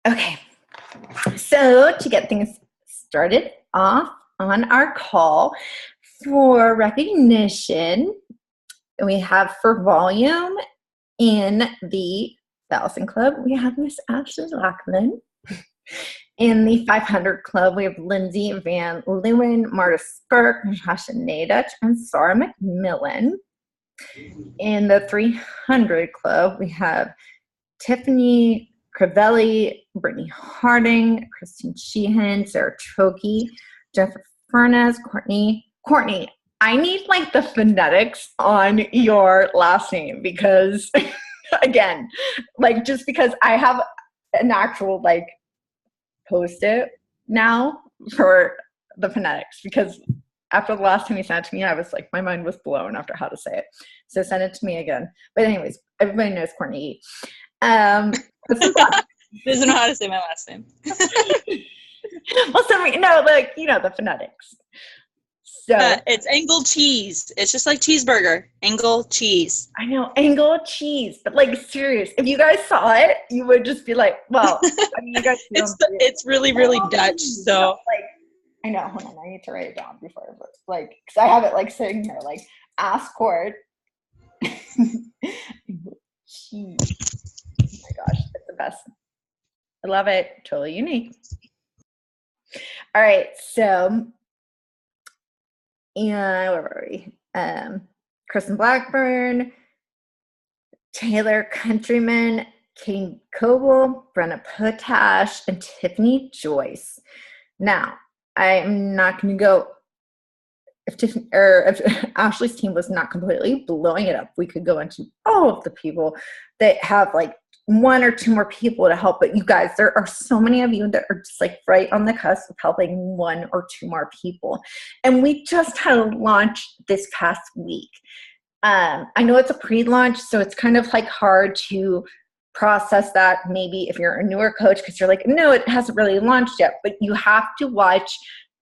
Okay, so to get things started off on our call for recognition, we have for volume in the 1,000 Club, we have Miss Ashley Locklin. In the 500 Club, we have Lindsay Van Leeuwen, Marta Spurk, Natasha Nadich, and Sarah McMillan. In the 300 Club, we have Tiffany Crivelli, Brittany Harding, Christine Sheehan, Sarah Trokey, Jennifer Furness, Courtney. I need like the phonetics on your last name because, again, like just because I have an actual like post-it now for the phonetics because after the last time you sent it to me, I was like, my mind was blown after how to say it. So send it to me again. But anyways, everybody knows Courtney. Doesn't know how to say my last name. Well, the phonetics. So it's angle cheese. It's just like cheeseburger. Angle cheese. I know, angle cheese, but like serious. If you guys saw it, you would just be like, well, I mean, you guys. It's really, really Dutch. So like, I know. Hold on, I need to write it down before, like, because I have it like sitting here, like, ask Court. Cheese. Oh my gosh, it's the best. I love it. Totally unique. All right, so, and where were we? Kristen Blackburn, Taylor Countryman, Kate Coble, Brenna Potash, and Tiffany Joyce. Now, I'm not going to go, if Ashley's team was not completely blowing it up, we could go into all of the people that have like one or two more people to help. But you guys, there are so many of you that are just like right on the cusp of helping one or two more people. And we just had a launch this past week. I know it's a pre-launch, so it's kind of like hard to process that maybe if you're a newer coach because you're like, no, it hasn't really launched yet. But you have to watch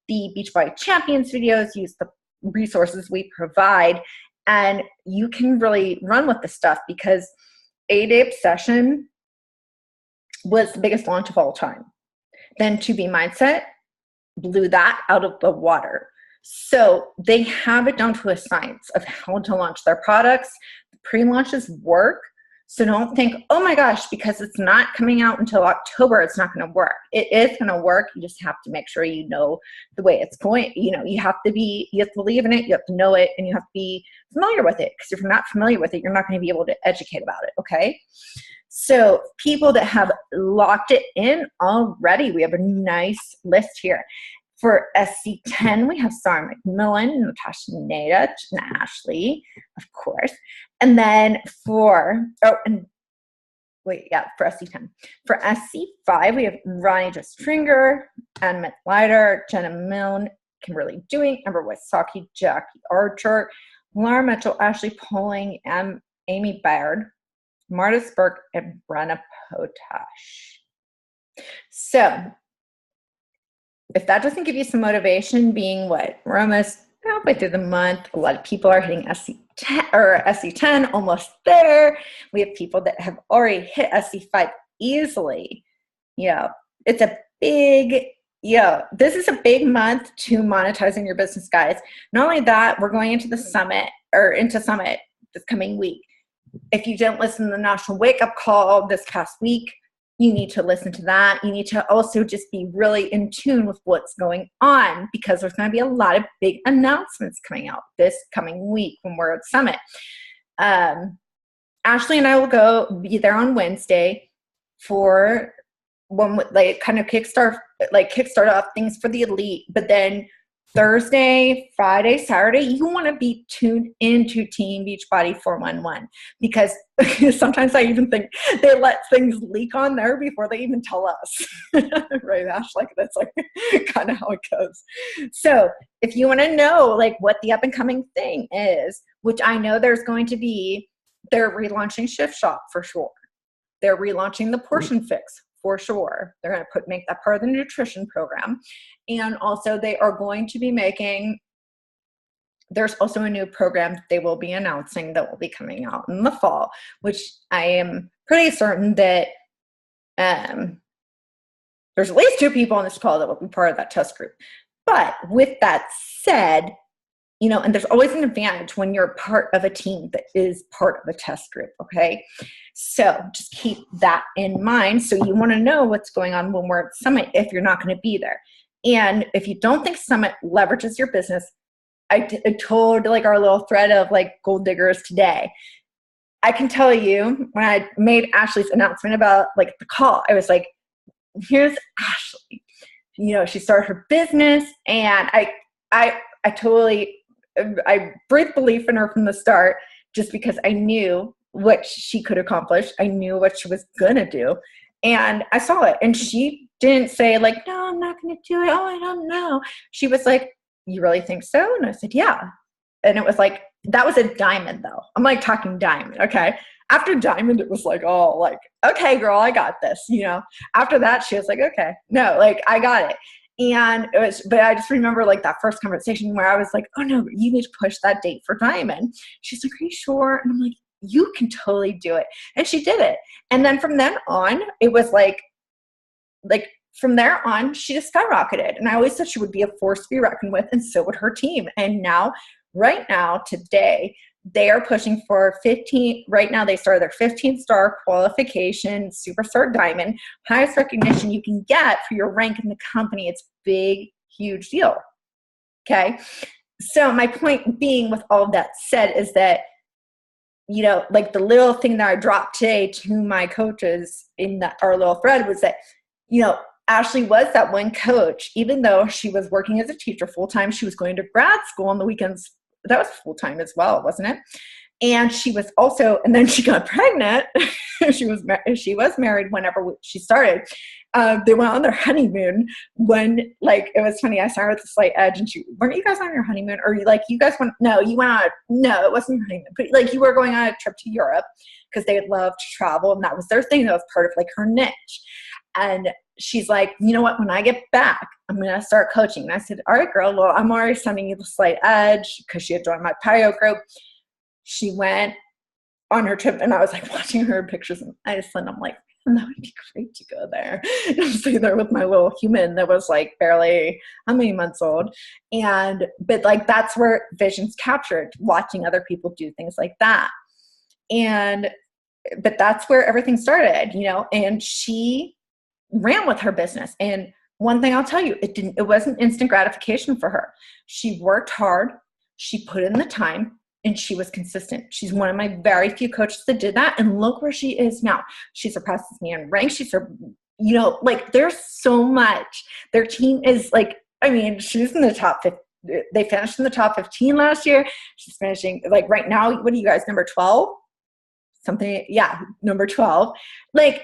the Beachbody Champions videos, use the resources we provide, and you can really run with the stuff because 8-Day Obsession was the biggest launch of all time. Then To Be Mindset blew that out of the water. So they have it down to a science of how to launch their products. The pre-launches work. So don't think, oh my gosh, because it's not coming out until October, it's not going to work. It is going to work. You just have to make sure you know the way it's going. You know, you have to believe in it, you have to know it, and you have to be familiar with it. Because if you're not familiar with it, you're not going to be able to educate about it, okay? So people that have locked it in already, we have a nice list here. For SC10, we have Sarah McMillan, Natasha Nadich, and Ashley, of course. And then for SC10. For SC5, we have Ronnie Stringer, Ann McLeiter, Jenna Milne, Kimberly Dewing, Amber Wysocki, Jackie Archer, Laura Mitchell, Ashley Poling, and Amy Baird, Marta Spurk, and Brenna Potash. So if that doesn't give you some motivation, being what we're almost halfway through the month, a lot of people are hitting SC10 almost there. We have people that have already hit SC5 easily. It's a big, this is a big month to monetizing your business, guys. Not only that, we're going into Summit this coming week. If you didn't listen to the National Wake Up Call this past week, you need to listen to that. You need to also just be really in tune with what's going on because there's going to be a lot of big announcements coming out this coming week when we're at Summit. Ashley and I will be there on Wednesday for one like kind of kickstart off things for the elite, but then Thursday, Friday, Saturday, you want to be tuned into Team Beachbody 411 because sometimes I even think they let things leak on there before they even tell us. Right, Ash? Like that's like kind of how it goes. So if you want to know like what the up and coming thing is, which I know there's going to be, they're relaunching Shift Shop for sure. They're relaunching the Portion Fix for sure. They're going to make that part of the nutrition program. And also they are going to be there's also a new program that they will be announcing that will be coming out in the fall, which I am pretty certain that there's at least 2 people on this call that will be part of that test group. But with that said, you know, and there's always an advantage when you're part of a team that is part of a test group, okay? So just keep that in mind. So you want to know what's going on when we're at Summit if you're not going to be there. And if you don't think Summit leverages your business, I told like our little thread of like gold diggers today. I can tell you when I made Ashley's announcement about like the call, I was like, here's Ashley. You know, she started her business, and I totally, I breathed belief in her from the start just because I knew what she could accomplish. I knew what she was going to do. And I saw it. And she didn't say like, no, I'm not going to do it. Oh, I don't know. She was like, you really think so? And I said, yeah. And it was like, that was a diamond though. I'm like talking diamond. Okay. After diamond, it was like, oh, like, okay, girl, I got this. You know, after that, she was like, okay, no, like I got it. And it was, but I just remember like that first conversation where I was like, oh no, you need to push that date for diamond. She's like, are you sure? And I'm like, you can totally do it. And she did it. And then from then on, it was like from there on, she just skyrocketed. And I always said she would be a force to be reckoned with, and so would her team. And now, right now, today, they are pushing for 15. Right now, they started their 15-star qualification, superstar diamond, highest recognition you can get for your rank in the company. It's a big, huge deal. Okay. So my point being with all of that said is that, you know, like the little thing that I dropped today to my coaches in our little thread was that, you know, Ashley was that one coach, even though she was working as a teacher full-time, she was going to grad school on the weekends. That was full-time as well, wasn't it? And she was also, and then she got pregnant. she was married whenever she started. They went on their honeymoon when, like, it was funny. I saw her at the slight edge, and weren't you guys on your honeymoon? Or like, you guys went, no, you went on, no, it wasn't your honeymoon. But like, you were going on a trip to Europe because they would love to travel. And that was their thing. That was part of like her niche. And she's like, you know what, when I get back, I'm going to start coaching. And I said, all right, girl, well, I'm already sending you the slight edge because she had joined my Pio group. She went on her trip, and I was like watching her pictures in Iceland. I'm like, that would be great to go there. And I'm sitting there with my little human that was like barely how many months old. But like, that's where vision's captured, watching other people do things like that. But that's where everything started, you know, and she ran with her business. And one thing I'll tell you, it wasn't instant gratification for her. She worked hard, she put in the time, and she was consistent. She's one of my very few coaches that did that. And look where she is now. She surpasses me in rank. You know, like there's so much. Their team is like, I mean, she's in the top 50. They finished in the top 15 last year. She's finishing like right now. What are you guys, number 12? Something. Yeah. Number 12. Like,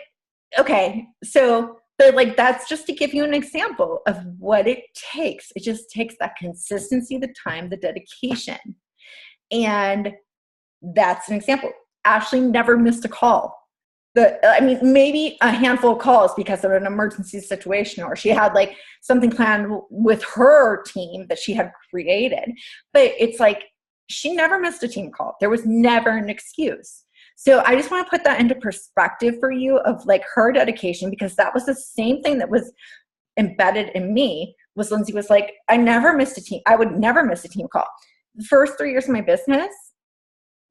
okay. So, but like, that's just to give you an example of what it takes. It just takes that consistency, the time, the dedication. And that's an example. Ashley never missed a call. Maybe a handful of calls because of an emergency situation, or she had like something planned with her team that she had created. But it's like, she never missed a team call. There was never an excuse. So I just want to put that into perspective for you of like her dedication, because that was the same thing that was embedded in me. Was Lindsay was like, I would never miss a team call. The first 3 years of my business,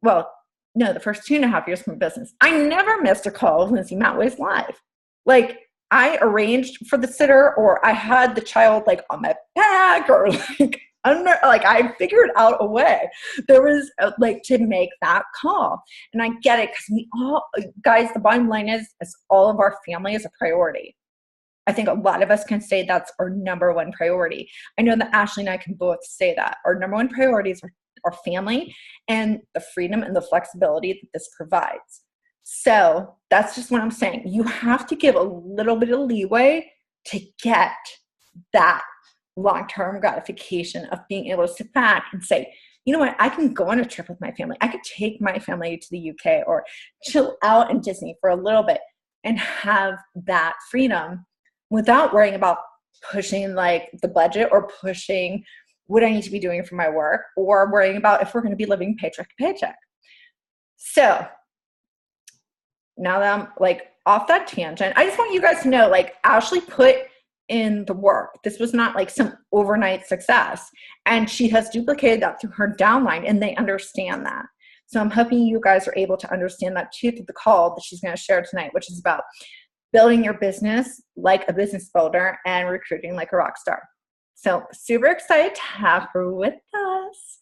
well, no, the first 2.5 years of my business, I never missed a call with Lindsay Matway's live. Like, I arranged for the sitter, or I had the child like on my back, or like I figured out a way. There was like to make that call. And I get it, because we all, guys, the bottom line is all of our family is a priority. I think a lot of us can say that's our number one priority. I know that Ashley and I can both say that. Our number one priorities are our family and the freedom and the flexibility that this provides. So that's just what I'm saying. You have to give a little bit of leeway to get that long-term gratification of being able to sit back and say, you know what, I can go on a trip with my family. I could take my family to the UK or chill out in Disney for a little bit and have that freedom without worrying about pushing like the budget or pushing what I need to be doing for my work, or worrying about if we're going to be living paycheck to paycheck. So now that I'm like off that tangent, I just want you guys to know, like, Ashley put in the work. This was not like some overnight success. And she has duplicated that through her downline, and they understand that. So I'm hoping you guys are able to understand that too through the call that she's going to share tonight, which is about building your business like a business builder and recruiting like a rock star. So super excited to have her with us.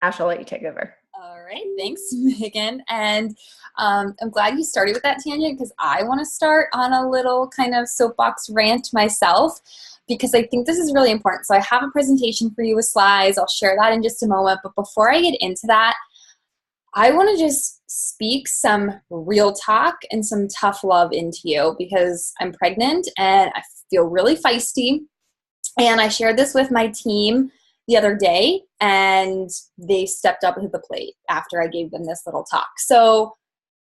Ash, I'll let you take over. All right, thanks, Megan. And I'm glad you started with that tangent, because I want to start on a little kind of soapbox rant myself, because I think this is really important. So I have a presentation for you with slides. I'll share that in just a moment. But before I get into that, I want to just speak some real talk and some tough love into you, because I'm pregnant and I feel really feisty. And I shared this with my team the other day, and they stepped up to the plate after I gave them this little talk. So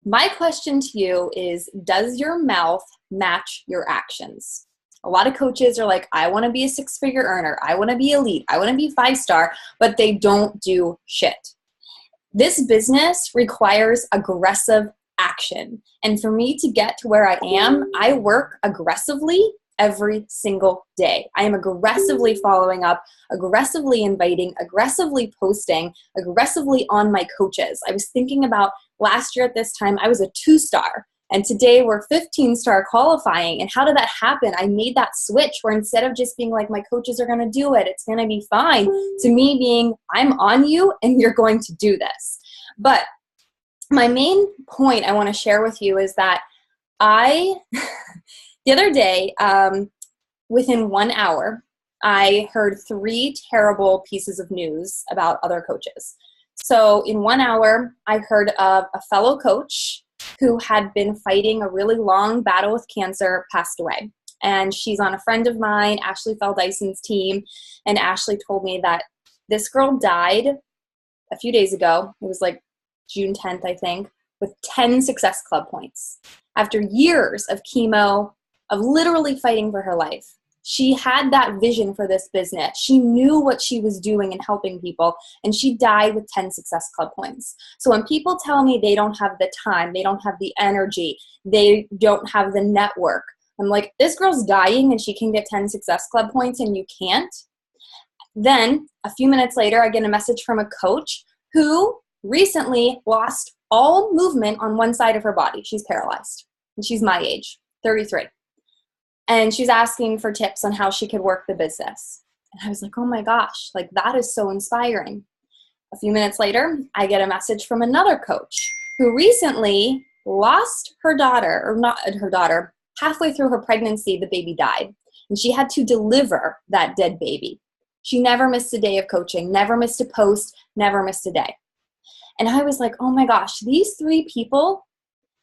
my question to you is, does your mouth match your actions? A lot of coaches are like, I want to be a 6-figure earner. I want to be elite. I want to be 5-star, but they don't do shit. This business requires aggressive action. And for me to get to where I am, I work aggressively every single day. I am aggressively following up, aggressively inviting, aggressively posting, aggressively on my coaches. I was thinking about last year at this time, I was a 2-star. And today we're 15-star qualifying. And how did that happen? I made that switch where instead of just being like, my coaches are going to do it, it's going to be fine, to me being, I'm on you and you're going to do this. But my main point I want to share with you is that the other day, within 1 hour, I heard 3 terrible pieces of news about other coaches. So in 1 hour, I heard of a fellow coach who had been fighting a really long battle with cancer, passed away. And she's on a friend of mine, Ashley Feldyson's team. And Ashley told me that this girl died a few days ago. It was like June 10th, I think, with 10 Success Club points. After years of chemo, of literally fighting for her life. She had that vision for this business. She knew what she was doing and helping people, and she died with 10 Success Club points. So when people tell me they don't have the time, they don't have the energy, they don't have the network, I'm like, this girl's dying and she can get 10 Success Club points and you can't? Then a few minutes later, I get a message from a coach who recently lost all movement on one side of her body. She's paralyzed, and she's my age, 33. And she's asking for tips on how she could work the business. And I was like, oh my gosh, like that is so inspiring. A few minutes later, I get a message from another coach who recently lost her daughter, or not her daughter, halfway through her pregnancy, the baby died. And she had to deliver that dead baby. She never missed a day of coaching, never missed a post, never missed a day. And I was like, oh my gosh, these 3 people,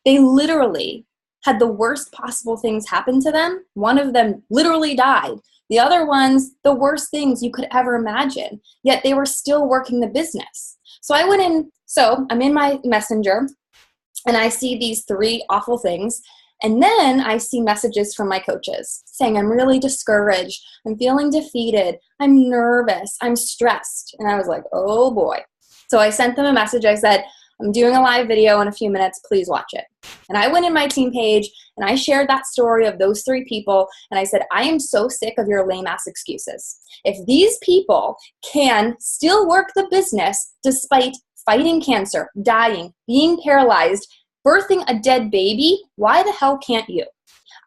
they literally had the worst possible things happen to them. One of them literally died. The other ones, the worst things you could ever imagine. Yet they were still working the business. So I went in, so I'm in my messenger and I see these 3 awful things. And then I see messages from my coaches saying, I'm really discouraged. I'm feeling defeated. I'm nervous. I'm stressed. And I was like, oh boy. So I sent them a message. I said, I'm doing a live video in a few minutes. Please watch it. And I went in my team page and I shared that story of those 3 people. And I said, I am so sick of your lame ass excuses. If these people can still work the business despite fighting cancer, dying, being paralyzed, birthing a dead baby, why the hell can't you?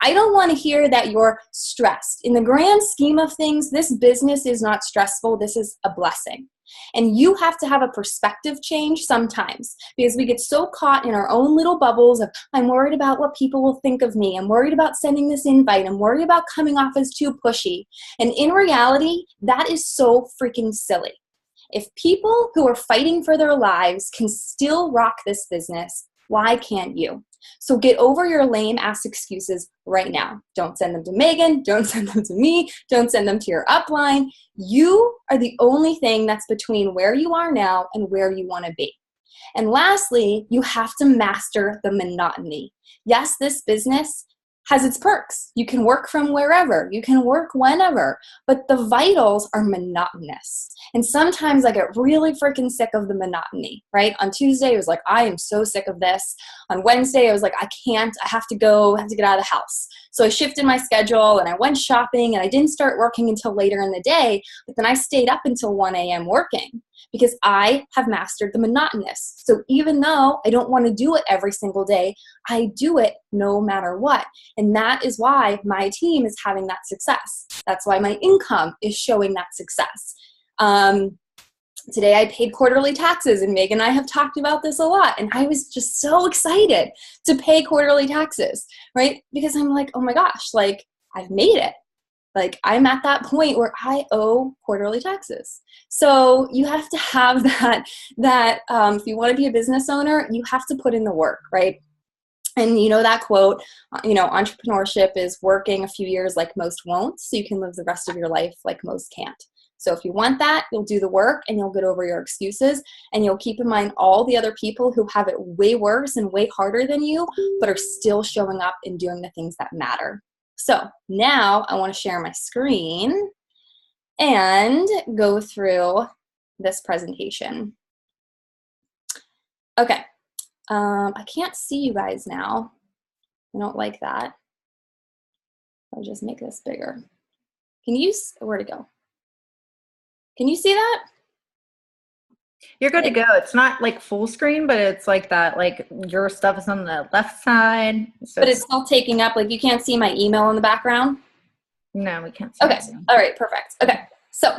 I don't want to hear that you're stressed. In the grand scheme of things, this business is not stressful. This is a blessing. And you have to have a perspective change sometimes, because we get so caught in our own little bubbles of, I'm worried about what people will think of me. I'm worried about sending this invite. I'm worried about coming off as too pushy. And in reality, that is so freaking silly. If people who are fighting for their lives can still rock this business, why can't you? So get over your lame ass excuses right now. Don't send them to Megan. Don't send them to me. Don't send them to your upline. You are the only thing that's between where you are now and where you want to be. And lastly, you have to master the monotony. Yes, this business has its perks. You can work from wherever, you can work whenever, but the vitals are monotonous. And sometimes I get really freaking sick of the monotony, right? On Tuesday, it was like, I am so sick of this. On Wednesday, I was like, I have to get out of the house. So I shifted my schedule and I went shopping and I didn't start working until later in the day, but then I stayed up until 1 a.m. working because I have mastered the monotonous. So even though I don't want to do it every single day, I do it no matter what. And that is why my team is having that success. That's why my income is showing that success. Today I paid quarterly taxes, and Meg and I have talked about this a lot. And I was just so excited to pay quarterly taxes, right? Because I'm like, oh my gosh, like I've made it. Like I'm at that point where I owe quarterly taxes. So you have to have that if you want to be a business owner, you have to put in the work, right? And you know that quote, entrepreneurship is working a few years like most won't, so you can live the rest of your life like most can't. So if you want that, you'll do the work and you'll get over your excuses, and you'll keep in mind all the other people who have it way worse and way harder than you, but are still showing up and doing the things that matter. So now I want to share my screen and go through this presentation. Okay. I can't see you guys now. I don't like that. I'll just make this bigger. Where to go? Can you see that? You're good to go. It's not like full screen, but it's like that, like your stuff is on the left side. So but it's still taking up, like you can't see my email in the background? No, we can't see Okay. it. All right, perfect. Okay, so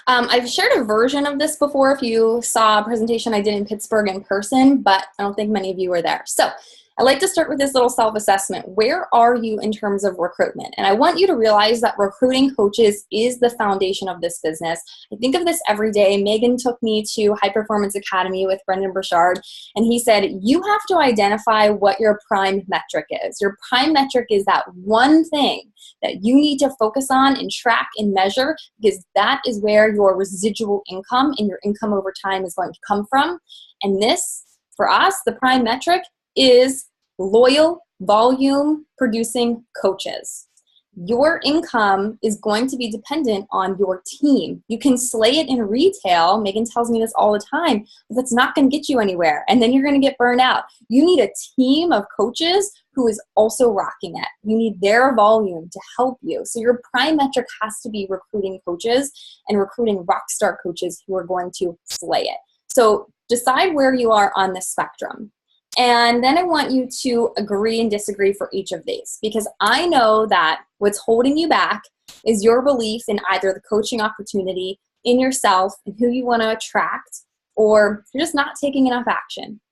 I've shared a version of this before if you saw a presentation I did in Pittsburgh in person, but I don't think many of you were there. So I like to start with this little self-assessment. Where are you in terms of recruitment? And I want you to realize that recruiting coaches is the foundation of this business. I think of this every day. Megan took me to High Performance Academy with Brendan Burchard, and he said, you have to identify what your prime metric is. Your prime metric is that one thing that you need to focus on and track and measure, because that is where your residual income and your income over time is going to come from. And this, for us, the prime metric is loyal, volume producing coaches. Your income is going to be dependent on your team. You can slay it in retail. Megan tells me this all the time, but that's not going to get you anywhere. And then you're going to get burned out. You need a team of coaches who is also rocking it. You need their volume to help you. So your prime metric has to be recruiting coaches and recruiting rockstar coaches who are going to slay it. So decide where you are on the spectrum. And then I want you to agree and disagree for each of these, because I know that what's holding you back is your belief in either the coaching opportunity, in yourself, and who you want to attract, or you're just not taking enough action.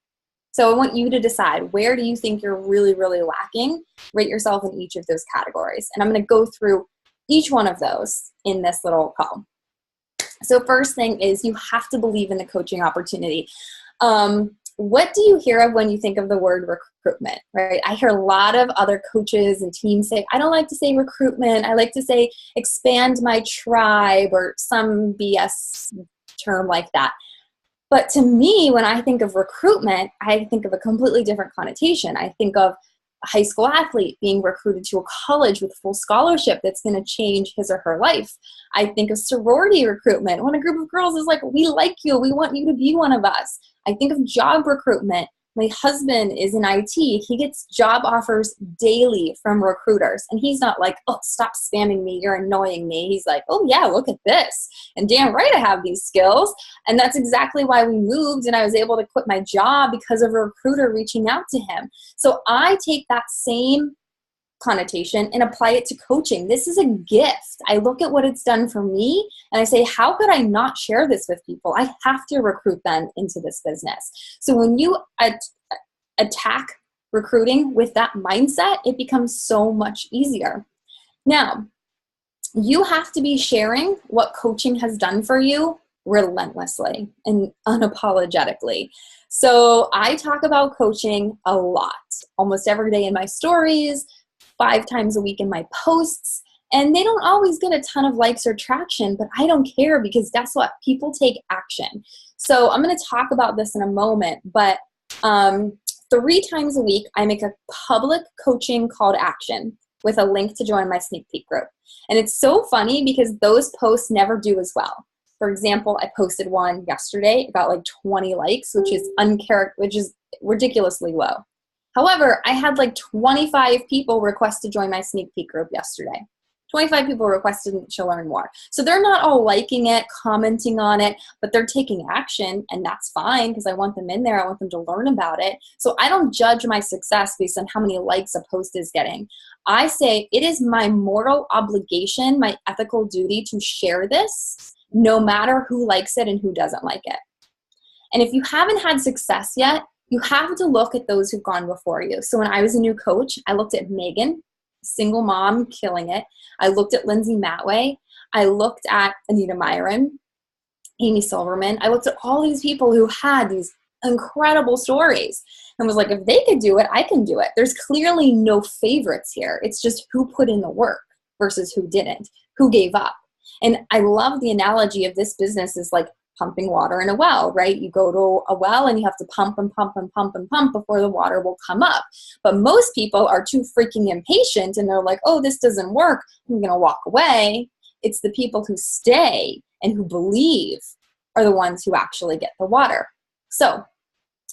So I want you to decide, where do you think you're really, really lacking? Rate yourself in each of those categories. And I'm going to go through each one of those in this little call. So first thing is, you have to believe in the coaching opportunity. What do you hear of when you think of the word recruitment, right? I hear a lot of other coaches and teams say, I don't like to say recruitment. I like to say expand my tribe, or some BS term like that. But to me, when I think of recruitment, I think of a completely different connotation. I think of a high school athlete being recruited to a college with full scholarship that's going to change his or her life. I think of sorority recruitment, when a group of girls is like, we like you, we want you to be one of us. I think of job recruitment. My husband is in IT. He gets job offers daily from recruiters. And he's not like, oh, stop spamming me, you're annoying me. He's like, oh yeah, look at this. And damn right I have these skills. And that's exactly why we moved, and I was able to quit my job because of a recruiter reaching out to him. So I take that same connotation and apply it to coaching. This is a gift. I look at what it's done for me and I say, how could I not share this with people? I have to recruit them into this business. So when you attack recruiting with that mindset, it becomes so much easier. Now, you have to be sharing what coaching has done for you relentlessly and unapologetically. So I talk about coaching a lot, almost every day in my stories, 5 times a week in my posts, and they don't always get a ton of likes or traction, but I don't care, because guess what? People take action. So I'm going to talk about this in a moment, but 3 times a week, I make a public coaching call to action with a link to join my sneak peek group. And it's so funny because those posts never do as well. For example, I posted one yesterday, it got like 20 likes, which is ridiculously low. However, I had like 25 people request to join my sneak peek group yesterday. 25 people requested to learn more. So they're not all liking it, commenting on it, but they're taking action, and that's fine because I want them in there. I want them to learn about it. So I don't judge my success based on how many likes a post is getting. I say it is my moral obligation, my ethical duty to share this, no matter who likes it and who doesn't like it. And if you haven't had success yet, you have to look at those who've gone before you. So when I was a new coach, I looked at Megan, single mom, killing it. I looked at Lindsay Matway. I looked at Anita Myron, Amy Silverman. I looked at all these people who had these incredible stories and was like, if they could do it, I can do it. There's clearly no favorites here. It's just who put in the work versus who didn't, who gave up. And I love the analogy of this business is like pumping water in a well, right? You go to a well and you have to pump and pump and pump and pump before the water will come up. But most people are too freaking impatient and they're like, oh, this doesn't work, I'm going to walk away. It's the people who stay and who believe are the ones who actually get the water. So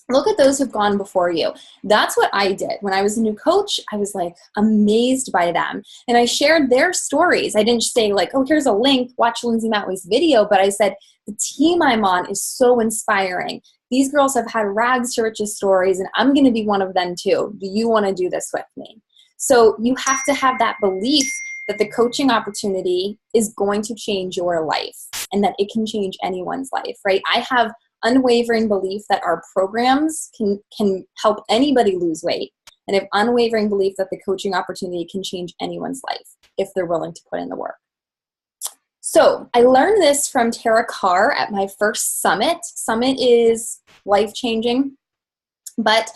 look at those who've gone before you. That's what I did. When I was a new coach, I was like amazed by them. And I shared their stories. I didn't say like, oh, here's a link, watch Lindsay Matway's video, but I said, the team I'm on is so inspiring. These girls have had rags to riches stories, and I'm going to be one of them too. Do you want to do this with me? So you have to have that belief that the coaching opportunity is going to change your life and that it can change anyone's life, right? I have unwavering belief that our programs can help anybody lose weight, and I have unwavering belief that the coaching opportunity can change anyone's life if they're willing to put in the work. So I learned this from Tara Carr at my first summit. Summit is life-changing, but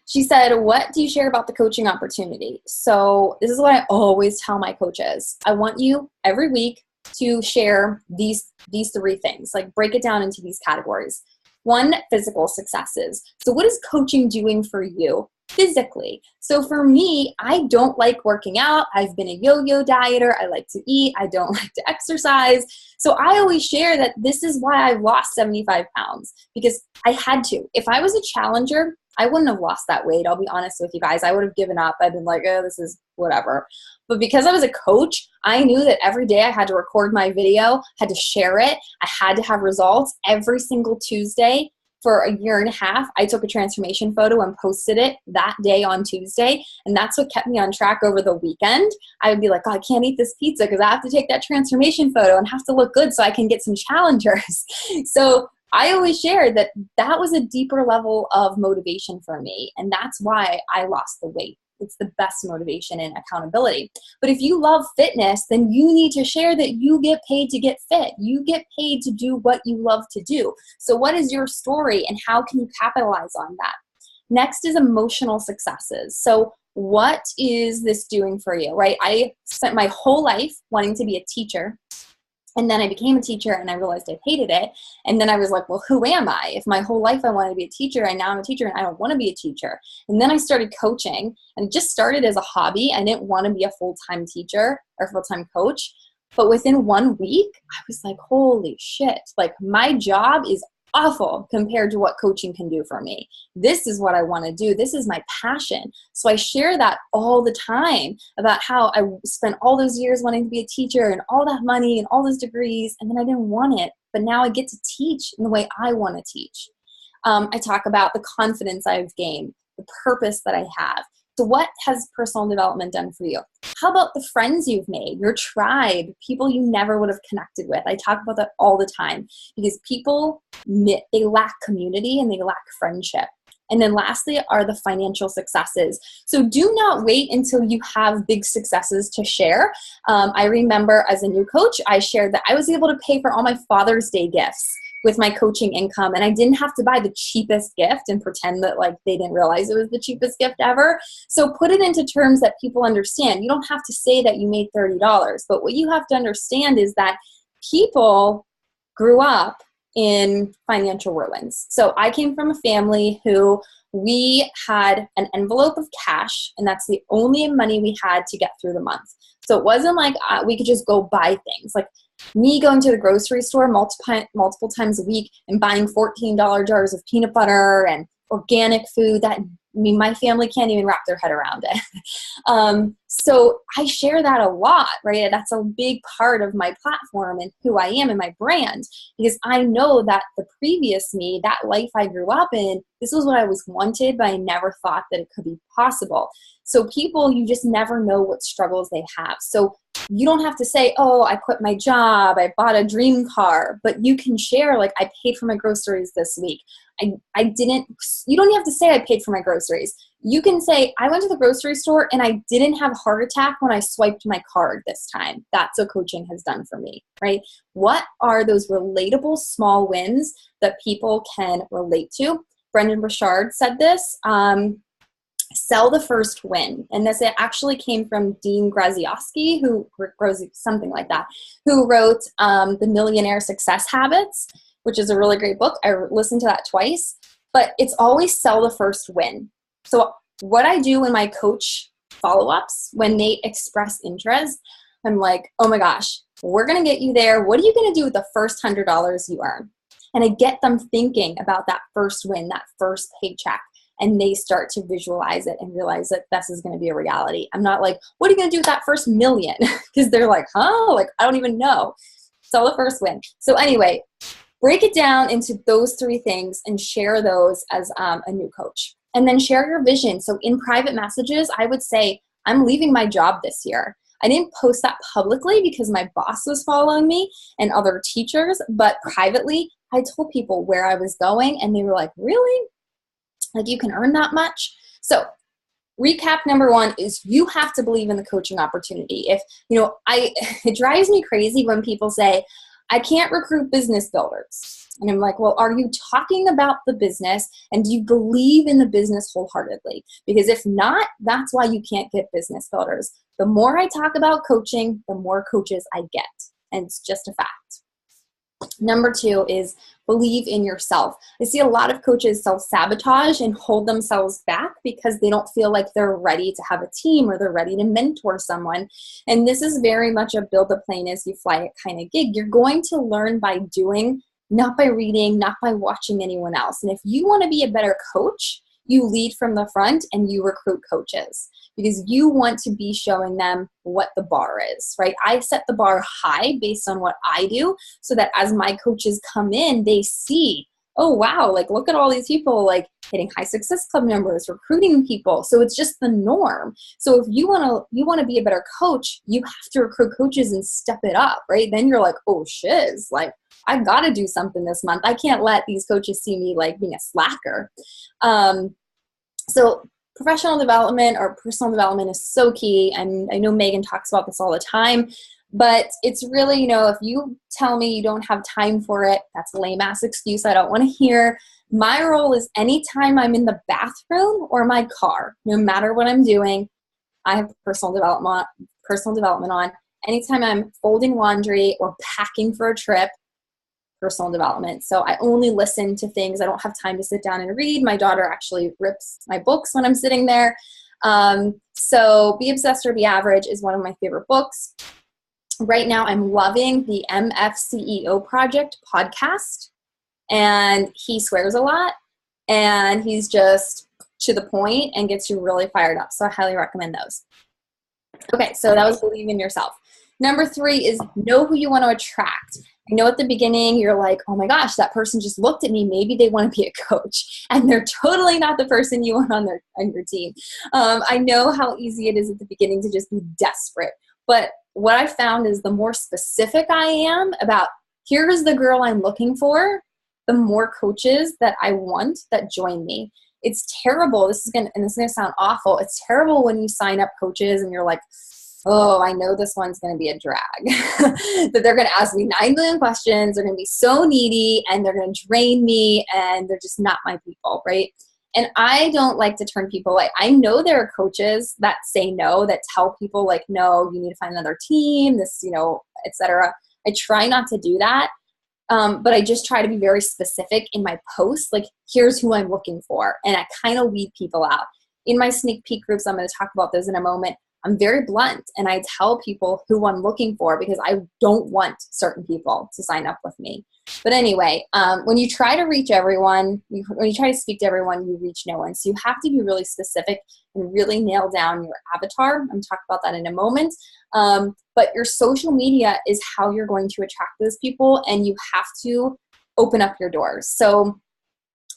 she said, what do you share about the coaching opportunity? So this is what I always tell my coaches. I want you every week to share these 3 things, like break it down into these categories. 1, physical successes. So what is coaching doing for you physically? So for me, I don't like working out. I've been a yo-yo dieter. I like to eat. I don't like to exercise. So I always share that this is why I've lost 75 pounds, because I had to. If I was a challenger, I wouldn't have lost that weight. I'll be honest with you guys. I would have given up. I'd been like, oh, this is whatever. But because I was a coach, I knew that every day I had to record my video, had to share it. I had to have results every single Tuesday. For a year and a half, I took a transformation photo and posted it that day on Tuesday. And that's what kept me on track over the weekend. I would be like, oh, I can't eat this pizza because I have to take that transformation photo and have to look good so I can get some challengers. So I always shared that that was a deeper level of motivation for me. And that's why I lost the weight. It's the best motivation and accountability. But if you love fitness, then you need to share that you get paid to get fit. You get paid to do what you love to do. So what is your story and how can you capitalize on that? Next is emotional successes. So what is this doing for you, right? I spent my whole life wanting to be a teacher. And then I became a teacher and I realized I hated it. And then I was like, well, who am I? If my whole life I wanted to be a teacher and now I'm a teacher and I don't want to be a teacher. And then I started coaching, and it just started as a hobby. I didn't want to be a full-time teacher or full-time coach. But within 1 week, I was like, holy shit, like my job is awful compared to what coaching can do for me. This is what I want to do. This is my passion. So I share that all the time about how I spent all those years wanting to be a teacher and all that money and all those degrees, and then I didn't want it. But now I get to teach in the way I want to teach. I talk about the confidence I've gained, the purpose that I have. So what has personal development done for you? How about the friends you've made, your tribe, people you never would have connected with? I talk about that all the time because people, they lack community and they lack friendship. And then lastly are the financial successes. So do not wait until you have big successes to share. I remember as a new coach, I shared that I was able to pay for all my Father's Day gifts with my coaching income, and I didn't have to buy the cheapest gift and pretend that like they didn't realize it was the cheapest gift ever. So put it into terms that people understand. You don't have to say that you made $30, but what you have to understand is that people grew up in financial ruins. So I came from a family who we had an envelope of cash, and that's the only money we had to get through the month. So it wasn't like we could just go buy things. Like me going to the grocery store multiple times a week and buying $14 jars of peanut butter and organic food that, I mean, my family can't even wrap their head around it. So I share that a lot, right? That's a big part of my platform and who I am and my brand, because I know that the previous me, that life I grew up in, this was what I was wanted, but I never thought that it could be possible. So people, you just never know what struggles they have. So you don't have to say, oh, I quit my job, I bought a dream car, but you can share, like, I paid for my groceries this week. I didn't, you don't have to say I paid for my groceries. You can say, I went to the grocery store and I didn't have a heart attack when I swiped my card this time. That's what coaching has done for me, right? What are those relatable small wins that people can relate to? Brendan Burchard said this, sell the first win. And this actually came from Dean Graziosi, who something like that, who wrote The Millionaire Success Habits, which is a really great book. I listened to that twice, but it's always sell the first win. So what I do in my coach follow-ups, when they express interest, I'm like, oh my gosh, we're going to get you there. What are you going to do with the first $100 you earn? And I get them thinking about that first win, that first paycheck, and they start to visualize it and realize that this is going to be a reality. I'm not like, what are you going to do with that first million? Because they're like, huh? Like, I don't even know. Sell the first win. So anyway, break it down into those three things and share those as a new coach. And then share your vision. So in private messages, I would say, I'm leaving my job this year. I didn't post that publicly because my boss was following me and other teachers, but privately, I told people where I was going and they were like, really? Like, you can earn that much? So recap number one is you have to believe in the coaching opportunity. If, it drives me crazy when people say, I can't recruit business builders. And I'm like, well, are you talking about the business and do you believe in the business wholeheartedly? Because if not, that's why you can't get business builders. The more I talk about coaching, the more coaches I get. And it's just a fact. Number two is believe in yourself. I see a lot of coaches self-sabotage and hold themselves back because they don't feel like they're ready to have a team or they're ready to mentor someone. And this is very much a build the plane as you fly it kind of gig. You're going to learn by doing, not by reading, not by watching anyone else. And if you want to be a better coach, you lead from the front and you recruit coaches because you want to be showing them what the bar is, right? I set the bar high based on what I do so that as my coaches come in, they see, oh, wow, like look at all these people like hitting high success club numbers, recruiting people. So it's just the norm. So if you want to be a better coach, you have to recruit coaches and step it up, right? Then you're like, oh, shiz, like I've got to do something this month. I can't let these coaches see me like being a slacker. So professional development or personal development is so key. And I know Megan talks about this all the time, but it's really, if you tell me you don't have time for it, that's a lame ass excuse I don't want to hear. My role is anytime I'm in the bathroom or my car, no matter what I'm doing, I have personal development on. Anytime I'm folding laundry or packing for a trip, personal development. So I only listen to things. I don't have time to sit down and read. My daughter actually rips my books when I'm sitting there. So Be Obsessed or Be Average is one of my favorite books. Right now I'm loving the MFCEO Project podcast. And he swears a lot. And he's just to the point and gets you really fired up. So I highly recommend those. Okay, so that was believe in yourself. Number three is know who you want to attract. I know at the beginning you're like, oh my gosh, that person just looked at me. Maybe they want to be a coach. And they're totally not the person you want on your team. I know how easy it is at the beginning to just be desperate. But what I found is the more specific I am about here's the girl I'm looking for, the more coaches that I want that join me. It's terrible. This is gonna sound awful. It's terrible when you sign up coaches and you're like, oh, I know this one's going to be a drag. That they're going to ask me 9 million questions. They're going to be so needy and they're going to drain me and they're just not my people, right? And I don't like to turn people away. I know there are coaches that say no, that tell people like, no, you need to find another team, this, etc. I try not to do that. But I just try to be very specific in my posts, like here's who I'm looking for. And I kind of weed people out. In my sneak peek groups, I'm going to talk about those in a moment. I'm very blunt and I tell people who I'm looking for because I don't want certain people to sign up with me. But anyway, when you try to reach everyone, when you try to speak to everyone, you reach no one. So you have to be really specific and really nail down your avatar. I'm going to talk about that in a moment. But your social media is how you're going to attract those people, and you have to open up your doors. So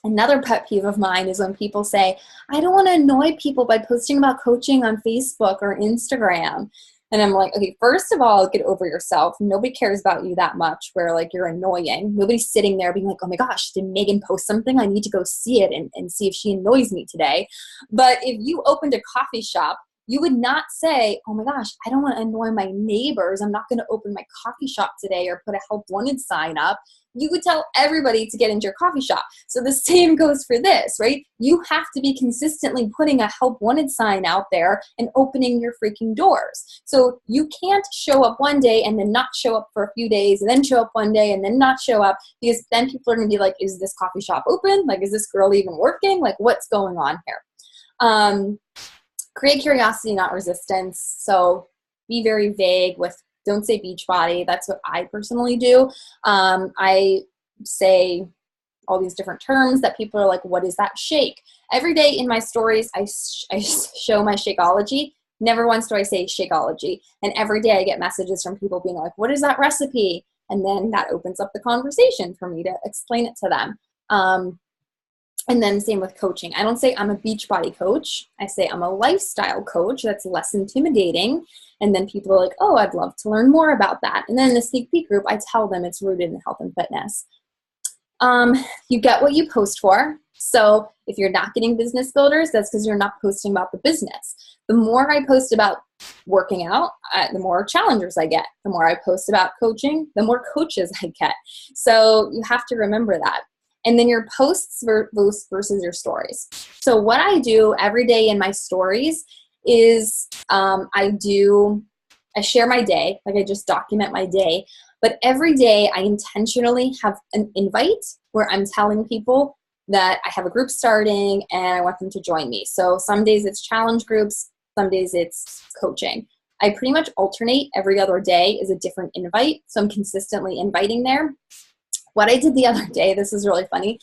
another pet peeve of mine is when people say, I don't want to annoy people by posting about coaching on Facebook or Instagram. And I'm like, okay, first of all, get over yourself. Nobody cares about you that much where like you're annoying. Nobody's sitting there being like, oh my gosh, did Megan post something? I need to go see it and see if she annoys me today. But if you opened a coffee shop, you would not say, oh my gosh, I don't want to annoy my neighbors. I'm not going to open my coffee shop today or put a help wanted sign up. You would tell everybody to get into your coffee shop. So the same goes for this, right? You have to be consistently putting a help wanted sign out there and opening your freaking doors. So you can't show up one day and then not show up for a few days and then show up one day and then not show up, because then people are going to be like, is this coffee shop open? Like, is this girl even working? Like, what's going on here? Create curiosity, not resistance. So be very vague with, don't say beach body. That's what I personally do. I say all these different terms that people are like, what is that shake? Every day in my stories, I show my Shakeology. Never once do I say Shakeology. And every day I get messages from people being like, what is that recipe? And then that opens up the conversation for me to explain it to them. And then same with coaching. I don't say I'm a beach body coach. I say I'm a lifestyle coach. That's less intimidating. And then people are like, oh, I'd love to learn more about that. And then in the sneak peek group, I tell them it's rooted in health and fitness. You get what you post for. So if you're not getting business builders, that's because you're not posting about the business. The more I post about working out, the more challengers I get. The more I post about coaching, the more coaches I get. So you have to remember that. And then your posts versus your stories. So what I do every day in my stories is I share my day, like I just document my day. But every day I intentionally have an invite where I'm telling people that I have a group starting and I want them to join me. So some days it's challenge groups, some days it's coaching. I pretty much alternate. Every other day is a different invite. So I'm consistently inviting there. What I did the other day, this is really funny.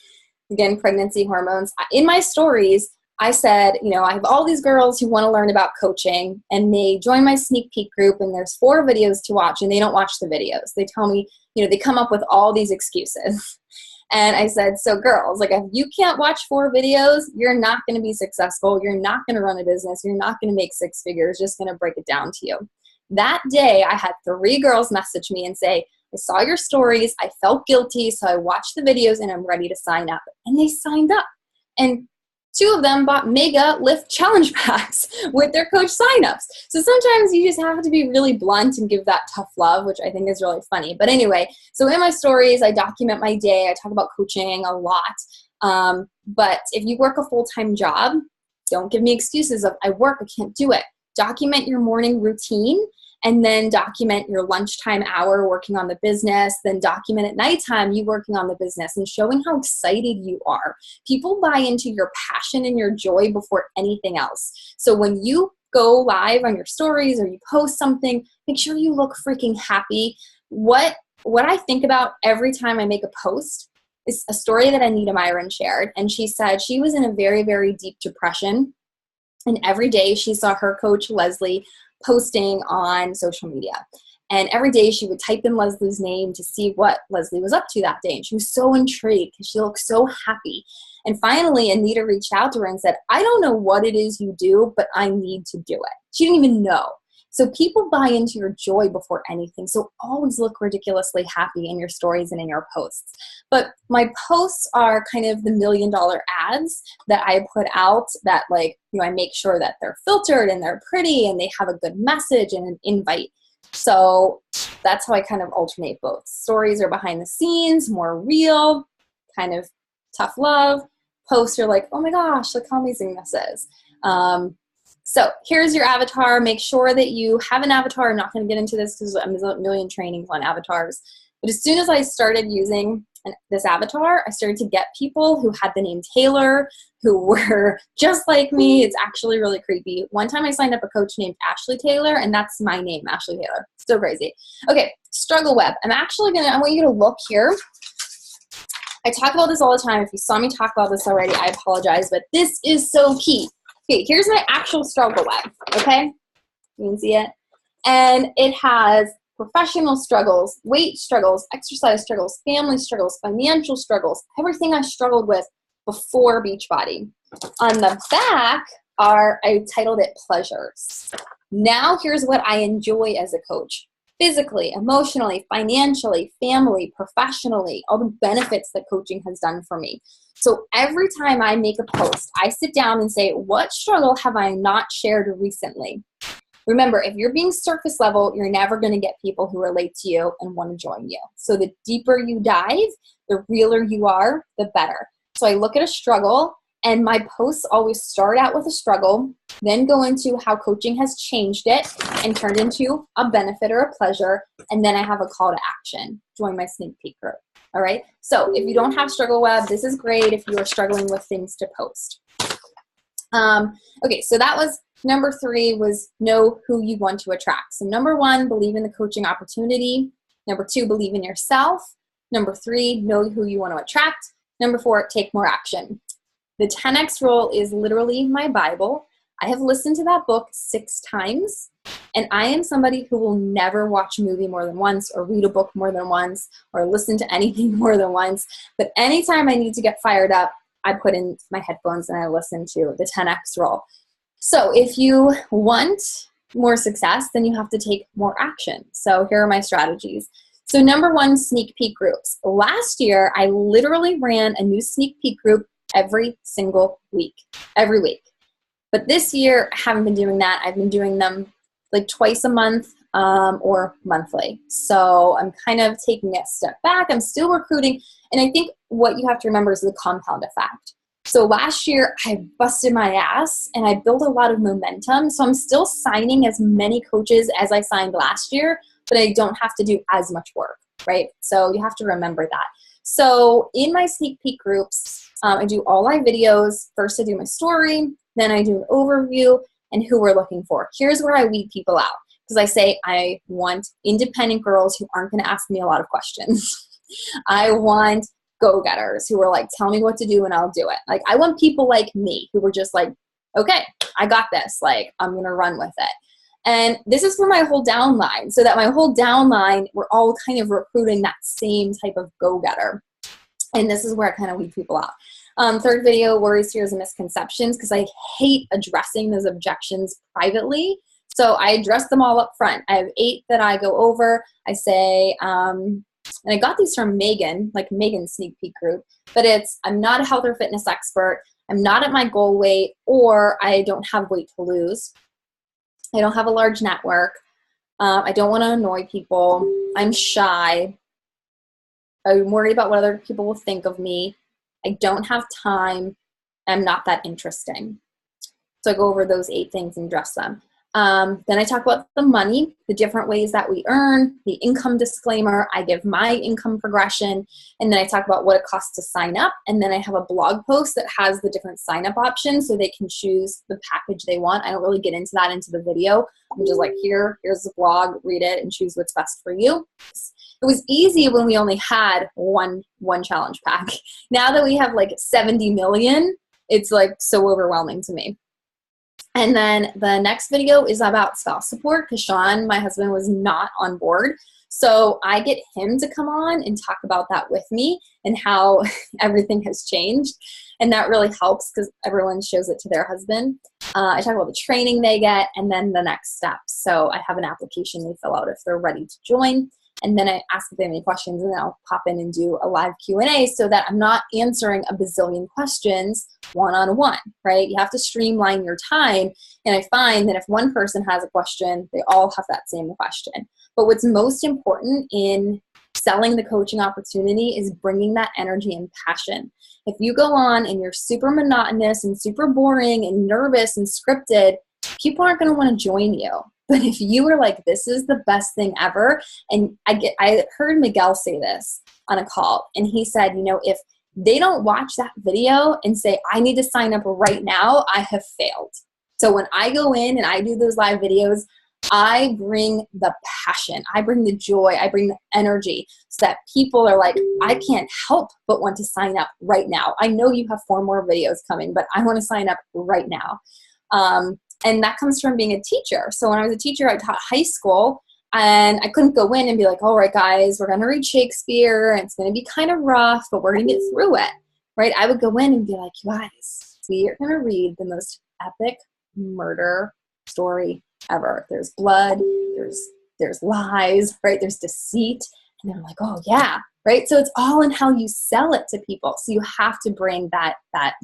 Again, pregnancy hormones. In my stories, I said, I have all these girls who want to learn about coaching, and they join my sneak peek group, and there's 4 videos to watch, and they don't watch the videos. They tell me, they come up with all these excuses. And I said, so girls, like if you can't watch 4 videos, you're not going to be successful. You're not going to run a business. You're not going to make 6 figures. Just going to break it down to you. That day, I had 3 girls message me and say, I saw your stories, I felt guilty, so I watched the videos and I'm ready to sign up. And they signed up. And 2 of them bought mega lift challenge packs with their coach signups. So sometimes you just have to be really blunt and give that tough love, which I think is really funny. But anyway, so in my stories, I document my day. I talk about coaching a lot. But if you work a full-time job, don't give me excuses of I work, I can't do it. Document your morning routine. And then document your lunchtime hour working on the business, then document at nighttime you working on the business and showing how excited you are. People buy into your passion and your joy before anything else. So when you go live on your stories or you post something, make sure you look freaking happy. What I think about every time I make a post is a story that Anita Myron shared. And she said she was in a very, very deep depression. And every day she saw her coach, Leslie, posting on social media. And every day she would type in Leslie's name to see what Leslie was up to that day. And she was so intrigued because she looked so happy. And finally, Anita reached out to her and said, I don't know what it is you do, but I need to do it. She didn't even know. So people buy into your joy before anything. So always look ridiculously happy in your stories and in your posts. But my posts are kind of the $1 million ads that I put out that I make sure that they're filtered and they're pretty and they have a good message and an invite. So that's how I kind of alternate both. Stories are behind the scenes, more real, kind of tough love. Posts are like, oh my gosh, look how amazing this is. So here's your avatar. Make sure that you have an avatar. I'm not going to get into this because there's a million trainings on avatars. But as soon as I started using this avatar, I started to get people who had the name Taylor, who were just like me. It's actually really creepy. One time I signed up a coach named Ashley Taylor, and that's my name, Ashley Taylor. So crazy. Okay, struggle web. I want you to look here. I talk about this all the time. If you saw me talk about this already, I apologize, but this is so key. Okay, here's my actual struggle web, okay? You can see it. And it has professional struggles, weight struggles, exercise struggles, family struggles, financial struggles, everything I struggled with before Beachbody. On the back I titled it pleasures. Now here's what I enjoy as a coach. Physically, emotionally, financially, family, professionally, all the benefits that coaching has done for me. So every time I make a post, I sit down and say, what struggle have I not shared recently? Remember, if you're being surface level, you're never going to get people who relate to you and want to join you. So the deeper you dive, the realer you are, the better. So I look at a struggle, and my posts always start out with a struggle, then go into how coaching has changed it and turned into a benefit or a pleasure, and then I have a call to action. Join my sneak peek group. All right? So if you don't have struggle web, this is great if you are struggling with things to post. Okay, so that was number 3, was know who you want to attract. So number 1, believe in the coaching opportunity. Number 2, believe in yourself. Number 3, know who you want to attract. Number 4, take more action. The 10X rule is literally my Bible. I have listened to that book 6 times, and I am somebody who will never watch a movie more than once or read a book more than once or listen to anything more than once. But anytime I need to get fired up, I put in my headphones and I listen to the 10X rule. So if you want more success, then you have to take more action. So here are my strategies. So number 1, sneak peek groups. Last year, I literally ran a new sneak peek group every single week, every week. But this year, I haven't been doing that. I've been doing them like twice a month or monthly. So I'm kind of taking a step back. I'm still recruiting. And I think what you have to remember is the compound effect. So last year, I busted my ass and I built a lot of momentum. So I'm still signing as many coaches as I signed last year, but I don't have to do as much work, right? So you have to remember that. So in my sneak peek groups, I do all my videos. First, I do my story. Then I do an overview and who we're looking for. Here's where I weed people out, because I say I want independent girls who aren't going to ask me a lot of questions. I want go-getters who are like, tell me what to do and I'll do it. Like, I want people like me who were just like, okay, I got this. Like, I'm going to run with it. And this is for my whole downline, so that my whole downline, we're all kind of recruiting that same type of go-getter. And this is where I kind of weed people out. Third video, worries, fears, and misconceptions, because I hate addressing those objections privately. So I address them all up front. I have 8 that I go over. I say, and I got these from Megan, like Megan's sneak peek group, but it's, I'm not a health or fitness expert. I'm not at my goal weight, or I don't have weight to lose. I don't have a large network. I don't want to annoy people. I'm shy. I'm worried about what other people will think of me. I don't have time. I'm not that interesting. So I go over those 8 things and address them. Then I talk about the money, the different ways that we earn, the income disclaimer. I give my income progression, and then I talk about what it costs to sign up. And then I have a blog post that has the different sign up options so they can choose the package they want. I don't really get into that into the video. I'm just like, here's the blog, read it and choose what's best for you. It was easy when we only had one challenge pack. Now that we have like 70 million, it's like so overwhelming to me. And then the next video is about spouse support, because Sean, my husband, was not on board. So I get him to come on and talk about that with me and how everything has changed. And that really helps because everyone shows it to their husband. I talk about the training they get and then the next steps. So I have an application they fill out if they're ready to join. And then I ask if they have any questions, and then I'll pop in and do a live Q&A so that I'm not answering a bazillion questions one-on-one, right? You have to streamline your time. And I find that if one person has a question, they all have that same question. But what's most important in selling the coaching opportunity is bringing that energy and passion. If you go on and you're super monotonous and super boring and nervous and scripted, people aren't going to want to join you. But if you were like, this is the best thing ever, and I heard Miguel say this on a call, and he said, you know, if they don't watch that video and say, I need to sign up right now, I have failed. So when I go in and I do those live videos, I bring the passion, I bring the joy, I bring the energy so that people are like, I can't help but want to sign up right now. I know you have 4 more videos coming, but I want to sign up right now. And that comes from being a teacher. So when I was a teacher, I taught high school, and I couldn't go in and be like, all right, guys, we're going to read Shakespeare, and it's going to be kind of rough, but we're going to get through it, right? I would go in and be like, you guys, we are going to read the most epic murder story ever. There's blood, there's lies, right? There's deceit. And they're like, oh yeah, right? So it's all in how you sell it to people. So you have to bring that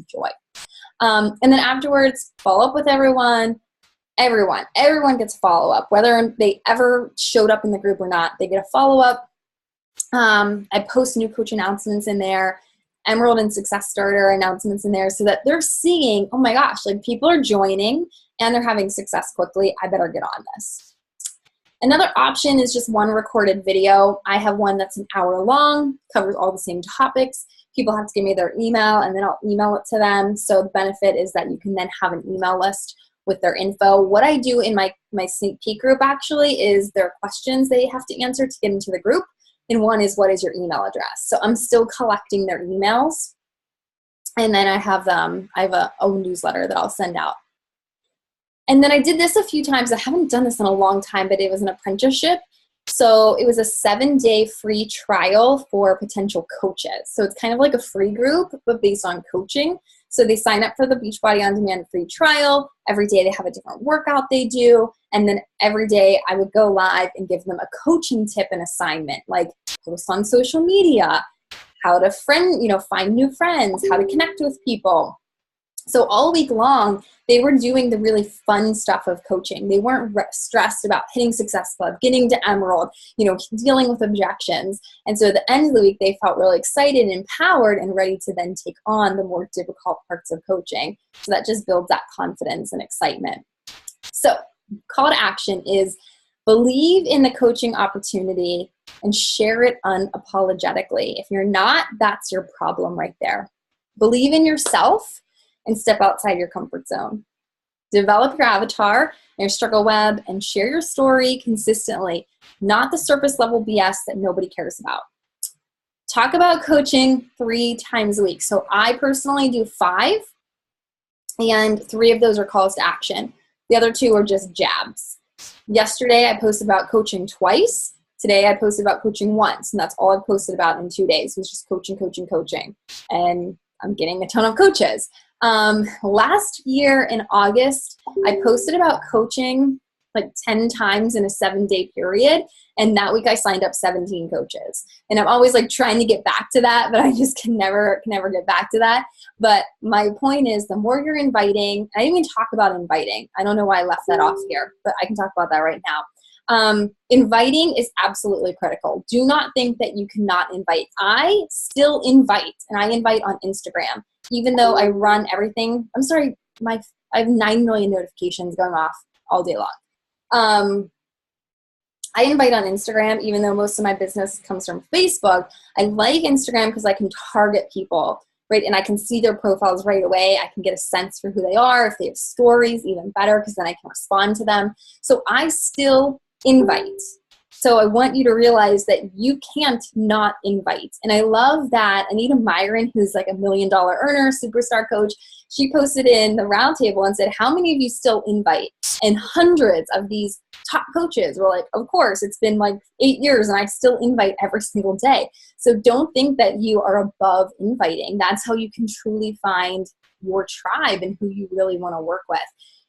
joy. And then afterwards, follow up with everyone. Everyone gets follow-up, whether they ever showed up in the group or not, they get a follow-up. I post new coach announcements in there, Emerald and Success Starter announcements in there, so that they're seeing, oh my gosh, like people are joining and they're having success quickly. I better get on this. Another option is just one recorded video. I have one that's an hour long, covers all the same topics. People have to give me their email, and then I'll email it to them. So the benefit is that you can then have an email list with their info. What I do in my sneak peek group actually is there are questions they have to answer to get into the group. And one is, what is your email address? So I'm still collecting their emails. And then I have a newsletter that I'll send out. And then I did this a few times. I haven't done this in a long time, but it was an apprenticeship. So it was a 7-day free trial for potential coaches. So it's kind of like a free group, but based on coaching. So they sign up for the Beachbody On Demand free trial. Every day they have a different workout they do. And then every day I would go live and give them a coaching tip and assignment, like post on social media, how to find new friends, how to connect with people. So all week long, they were doing the really fun stuff of coaching. They weren't stressed about hitting Success Club, getting to Emerald, dealing with objections. And so at the end of the week, they felt really excited and empowered and ready to then take on the more difficult parts of coaching. So that just builds that confidence and excitement. So call to action is believe in the coaching opportunity and share it unapologetically. If you're not, that's your problem right there. Believe in yourself and step outside your comfort zone. Develop your avatar and your struggle web and share your story consistently, not the surface level BS that nobody cares about. Talk about coaching 3 times a week. So I personally do 5, and 3 of those are calls to action. The other 2 are just jabs. Yesterday I posted about coaching twice. Today I posted about coaching once, and that's all I posted about in 2 days was just coaching. And I'm getting a ton of coaches. Last year in August, I posted about coaching like 10 times in a 7-day period. And that week I signed up 17 coaches. And I'm always like trying to get back to that, but I just can never get back to that. But my point is, the more you're inviting, I didn't even talk about inviting. I don't know why I left that off here, but I can talk about that right now. Inviting is absolutely critical. Do not think that you cannot invite. I still invite, and I invite on Instagram, even though I run everything. I'm sorry, I have 9 million notifications going off all day long. I invite on Instagram, even though most of my business comes from Facebook. I like Instagram because I can target people, right? And I can see their profiles right away. I can get a sense for who they are. If they have stories, even better, because then I can respond to them. So I still invite. So I want you to realize that you can't not invite. And I love that Anita Myron, who's like $1 million earner, superstar coach, she posted in the Roundtable and said, how many of you still invite? And hundreds of these top coaches were like, of course, it's been like 8 years and I still invite every single day. So don't think that you are above inviting. That's how you can truly find your tribe and who you really want to work with.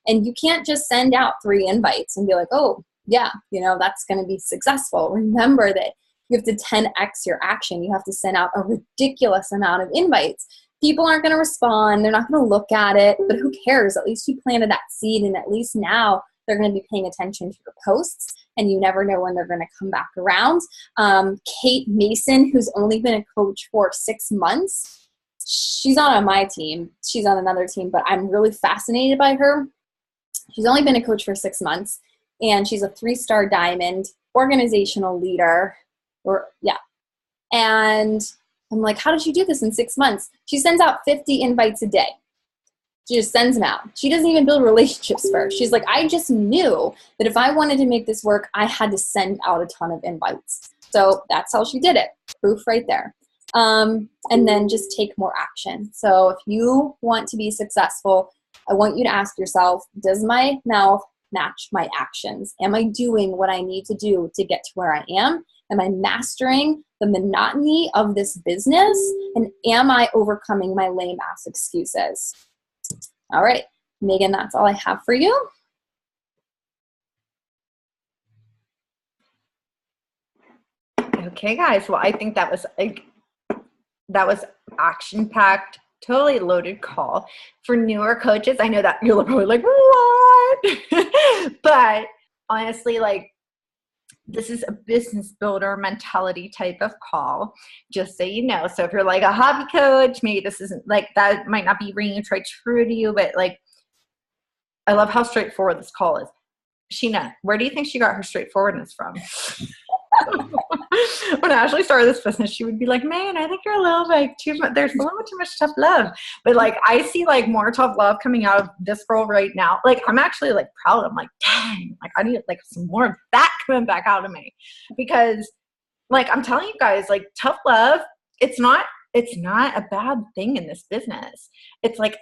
And you can't just send out 3 invites and be like, oh, yeah, that's going to be successful. Remember that you have to 10x your action. You have to send out a ridiculous amount of invites. People aren't going to respond. They're not going to look at it, but who cares? At least you planted that seed, and at least now they're going to be paying attention to your posts, and you never know when they're going to come back around. Kate Mason, who's only been a coach for 6 months, she's not on my team. She's on another team, but I'm really fascinated by her. She's only been a coach for 6 months. and she's a 3-star diamond organizational leader. And I'm like, how did you do this in 6 months? She sends out 50 invites a day. She just sends them out. She doesn't even build relationships first. She's like, I just knew that if I wanted to make this work, I had to send out a ton of invites. So that's how she did it. Proof right there. And then just take more action. So if you want to be successful, I want you to ask yourself, does my mouth match my actions? Am I doing what I need to do to get to where I am? Am I mastering the monotony of this business? And am I overcoming my lame ass excuses? All right, Megan, that's all I have for you. Okay, guys. Well, I think that was action-packed, totally loaded call for newer coaches. I know that you're probably like, what? But honestly, like, this is a business builder mentality type of call, just so you know. So if you're like a hobby coach, maybe this isn't like, that might not be ringing true to you, but like, I love how straightforward this call is. Sheena, where do you think she got her straightforwardness from? When Ashley started this business, she would be like, man, I think you're a little like too much, there's a little too much tough love. But like, I see like more tough love coming out of this girl right now. Like, I'm actually like proud. I'm like, dang, like I need like some more of that coming back out of me, because like, I'm telling you guys, like, tough love, it's not a bad thing in this business. It's like,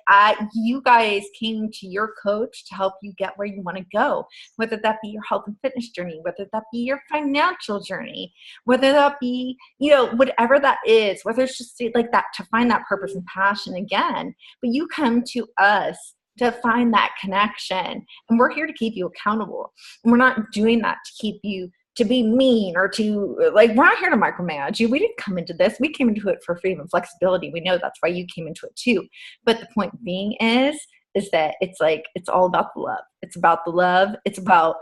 you guys came to your coach to help you get where you want to go, whether that be your health and fitness journey, whether that be your financial journey, whether that be, you know, whatever that is, whether it's just like that, to find that purpose and passion again. But you come to us to find that connection, and we're here to keep you accountable. And we're not doing that to keep you to be mean or to, like, we're not here to micromanage you. We didn't come into this. We came into it for freedom and flexibility. We know that's why you came into it too. But the point being is that it's like, it's all about the love. It's about the love. It's about,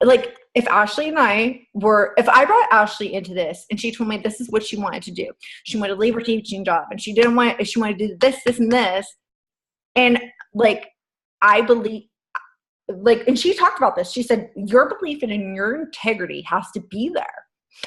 like, if Ashley and if I brought Ashley into this and she told me this is what she wanted to do. She wanted to leave her teaching job and she wanted to do this, and this. And like, I believe, like, and she talked about this. She said, your belief in your integrity has to be there.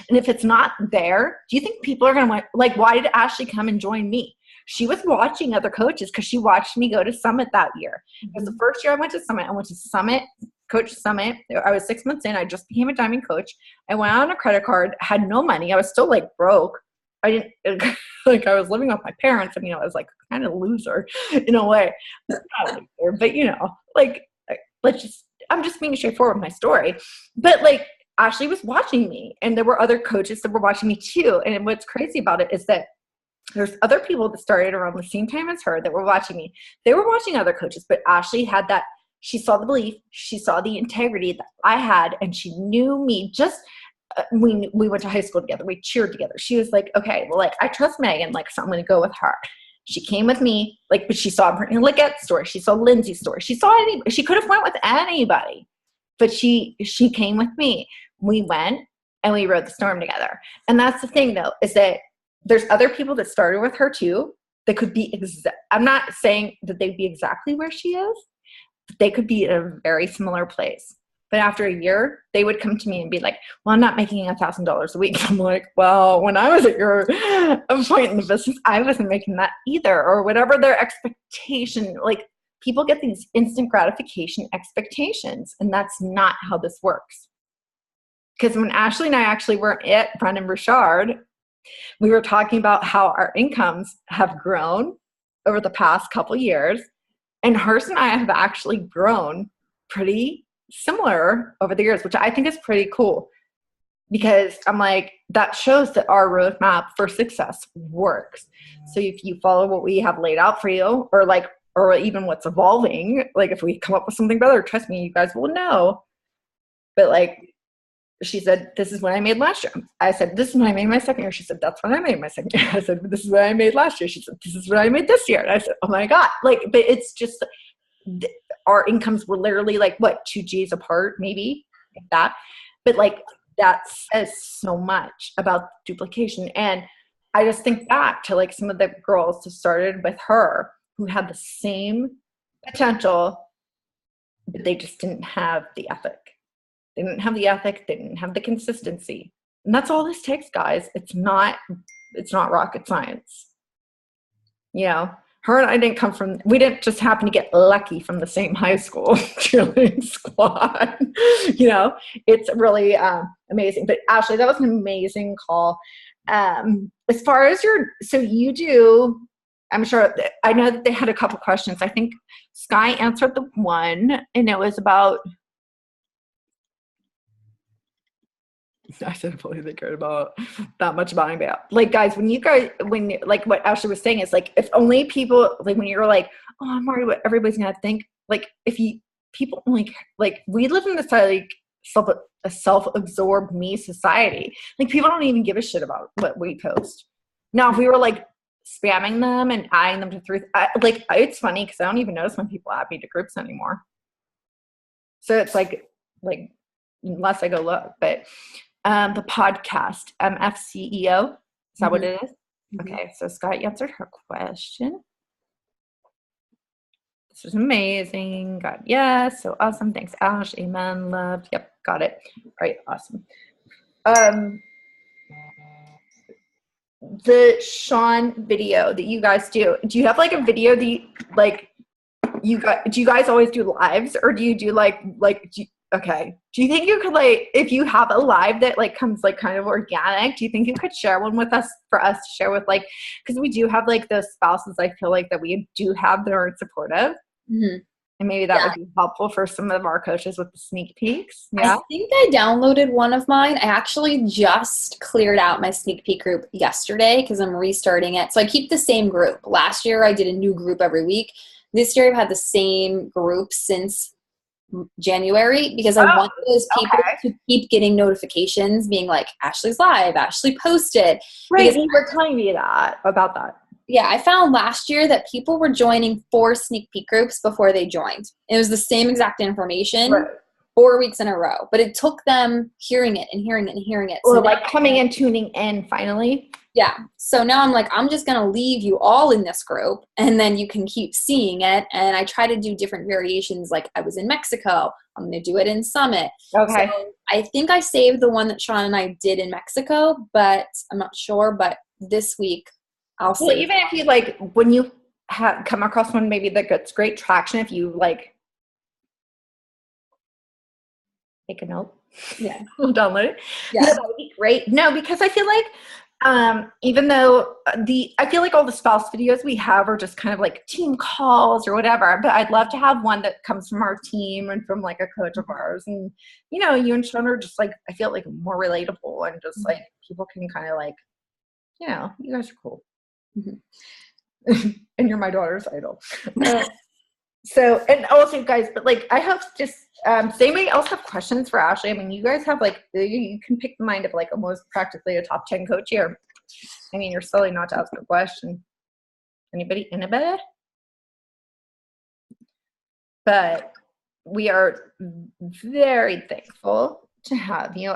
And if it's not there, do you think people are going to want, like, why did Ashley come and join me? She was watching other coaches because she watched me go to Summit that year. It was the first year I went to Summit. I went to Summit, Coach Summit. I was 6 months in. I just became a diamond coach. I went on a credit card, had no money. I was still like broke. I didn't, like, I was living with my parents, and, you know, I was like kind of a loser in a way. But, you know, like, I'm just being straightforward with my story. But like, Ashley was watching me, and there were other coaches that were watching me too. And what's crazy about it is that there's other people that started around the same time as her that were watching me. They were watching other coaches, but Ashley had that, she saw the belief, she saw the integrity that I had, and she knew me. Just we went to high school together, we cheered together. She was like, okay, well, like, I trust Megan, like, so I'm going to go with her. She came with me, like, but she saw Brittany Liggett's story. She saw Lindsay's story. She could have went with anybody, but she came with me. We went and we rode the storm together. And that's the thing, though, is that there's other people that started with her too. That could be, I'm not saying that they'd be exactly where she is, but they could be in a very similar place. But after a year, they would come to me and be like, well, I'm not making $1,000 a week. I'm like, well, when I was at your point in the business, I wasn't making that either, or whatever their expectation. Like, people get these instant gratification expectations, and that's not how this works. Because when Ashley and I actually were at Brendan Burchard, we were talking about how our incomes have grown over the past couple years, and hers and I have actually grown pretty similar over the years, which I think is pretty cool, because I'm like, that shows that our roadmap for success works. So if you follow what we have laid out for you, or even what's evolving, like, if we come up with something better, trust me, you guys will know. But like, she said, this is what I made last year. I said, this is what I made my second year. She said, that's what I made my second year. I said, this is what I made last year. She said, this is what I made this year. And I said, oh my God. Like, but it's just, our incomes were literally like, what, 2 G's apart, maybe, like that. But like, that says so much about duplication. And I just think back to like some of the girls who started with her who had the same potential, but they just didn't have the ethic. They didn't have the ethic. They didn't have the consistency. And that's all this takes, guys. It's not rocket science. You know, her and I we didn't just happen to get lucky from the same high school cheerleading squad. You know, it's really amazing. But Ashley, that was an amazing call. As far as I'm sure, I know that they had a couple questions. I think Sky answered the one, and it was about, I said, I believe they cared about that much about anybody else. Like, guys, when like what Ashley was saying is like, if only people, like when you're like, oh, I'm worried what everybody's going to think. Like, people only, like, we live in this like a self-absorbed me society. Like, people don't even give a shit about what we post. Now, if we were like spamming them and adding them to it's funny because I don't even notice when people add me to groups anymore. So it's like unless I go look, but the podcast, FCEO, is that what it is? Mm-hmm. Okay, so Scott answered her question. This is amazing. God, yes, so awesome. Thanks, Ash. Amen. Love. Yep, got it. All right, awesome. The Sean video that you guys do you have like a video that do you guys always do lives, or do you do okay. Do you think you could if you have a live that comes kind of organic, do you think you could share one with us for us to share with because we do have those spouses I feel that we do have that are supportive. Mm-hmm. And maybe that would be helpful for some of our coaches with the sneak peeks. Yeah. I think I downloaded one of mine. I actually just cleared out my sneak peek group yesterday because I'm restarting it. So I keep the same group. Last year I did a new group every week. This year I've had the same group since January because I want those people to keep getting notifications being like, Ashley's live, Ashley posted. Right, you were telling me about that. Yeah, I found last year that people were joining 4 sneak peek groups before they joined. It was the same exact information 4 weeks in a row, but it took them hearing it and hearing it and hearing it. Or coming and tuning in finally. Yeah. So now I'm just going to leave you all in this group and then you can keep seeing it. And I try to do different variations. Like I was in Mexico. I'm going to do it in Summit. Okay. So I think I saved the one that Sean and I did in Mexico, but I'm not sure. But this week I'll save even if you when you come across one maybe that gets great traction, if you take a note. Yeah. We'll download it. Yeah. That would be great. No, because I feel even though I feel all the spouse videos we have are just kind of team calls or whatever, but I'd love to have one that comes from our team and from a coach of ours. And, you and Sean are just I feel more relatable and just people can kind of you guys are cool. Mm-hmm. And you're my daughter's idol. So, and also guys, but I have just, does anybody else have questions for Ashley? I mean, you guys have you can pick the mind of almost practically a top 10 coach here. I mean, you're silly not to ask a question. Anybody? But we are very thankful to have you.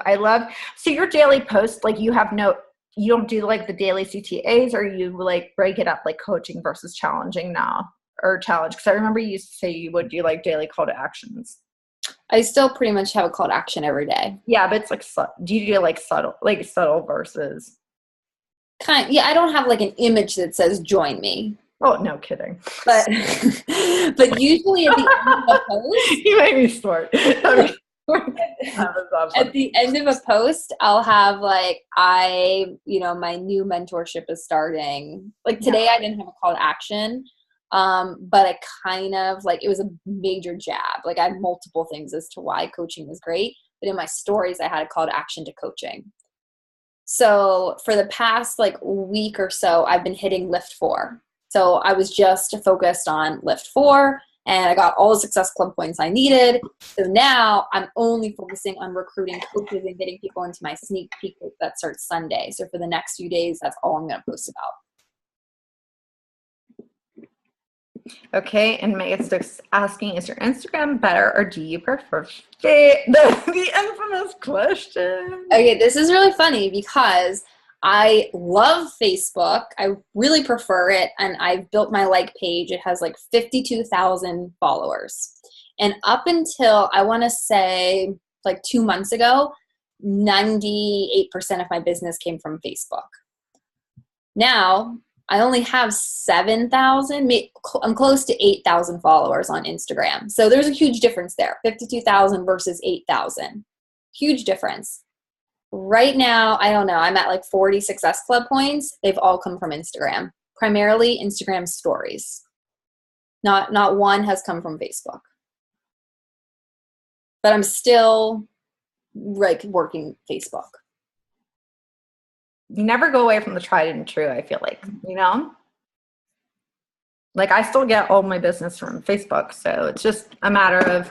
So your daily post, you don't do the daily CTAs, or you break it up coaching versus challenging now, or challenge? Because I remember you used to say you would do daily call to actions. I still pretty much have a call to action every day. Yeah, but it's do you do subtle versus? Yeah, I don't have an image that says join me. Oh, no kidding. But usually at the end of a post. You made me smart. At the end of a post, I'll have my new mentorship is starting. Today I didn't have a call to action. But I kind of it was a major jab. I had multiple things as to why coaching was great, but in my stories, I had a call to action to coaching. So for the past week or so, I've been hitting lift 4. So I was just focused on lift 4 and I got all the Success Club points I needed. So now I'm only focusing on recruiting coaches and getting people into my sneak peek that starts Sunday. So for the next few days, that's all I'm going to post about. Okay, and Megan's just asking, is your Instagram better or do you prefer the infamous question? Okay, this is really funny because I love Facebook. I really prefer it, and I've built my page. It has 52,000 followers. And up until I want to say like 2 months ago, 98% of my business came from Facebook. Now, I only have 7,000, I'm close to 8,000 followers on Instagram. So there's a huge difference there, 52,000 versus 8,000. Huge difference. Right now, I don't know, I'm at like 40 Success Club points. They've all come from Instagram, primarily Instagram stories. Not one has come from Facebook. But I'm still like working Facebook. You never go away from the tried and true, I feel like, you know? Like I still get all my business from Facebook. So it's just a matter of,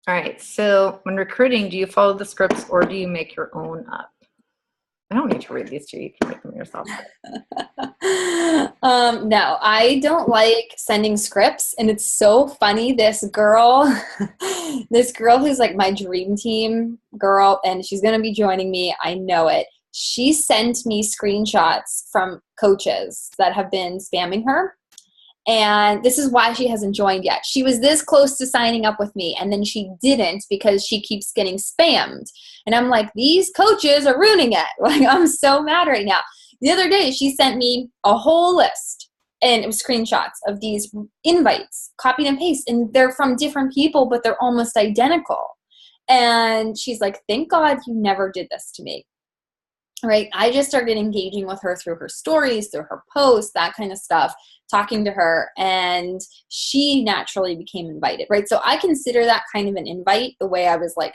all right, so when recruiting, do you follow the scripts or do you make your own up? I don't need to read these to you. You can make them yourself. No, I don't like sending scripts. And it's so funny. This girl who's like my dream team girl, and she's going to be joining me. I know it. She sent me screenshots from coaches that have been spamming her. And this is why she hasn't joined yet. She was this close to signing up with me, and then she didn't because she keeps getting spammed. And I'm like, these coaches are ruining it. Like, I'm so mad right now. The other day, she sent me a whole list, and it was screenshots of these invites, copied and paste, and they're from different people, but they're almost identical. And she's like, thank God you never did this to me. Right? I just started engaging with her through her stories, through her posts, that kind of stuff, talking to her, and she naturally became invited, right? So I consider that kind of an invite, the way I was like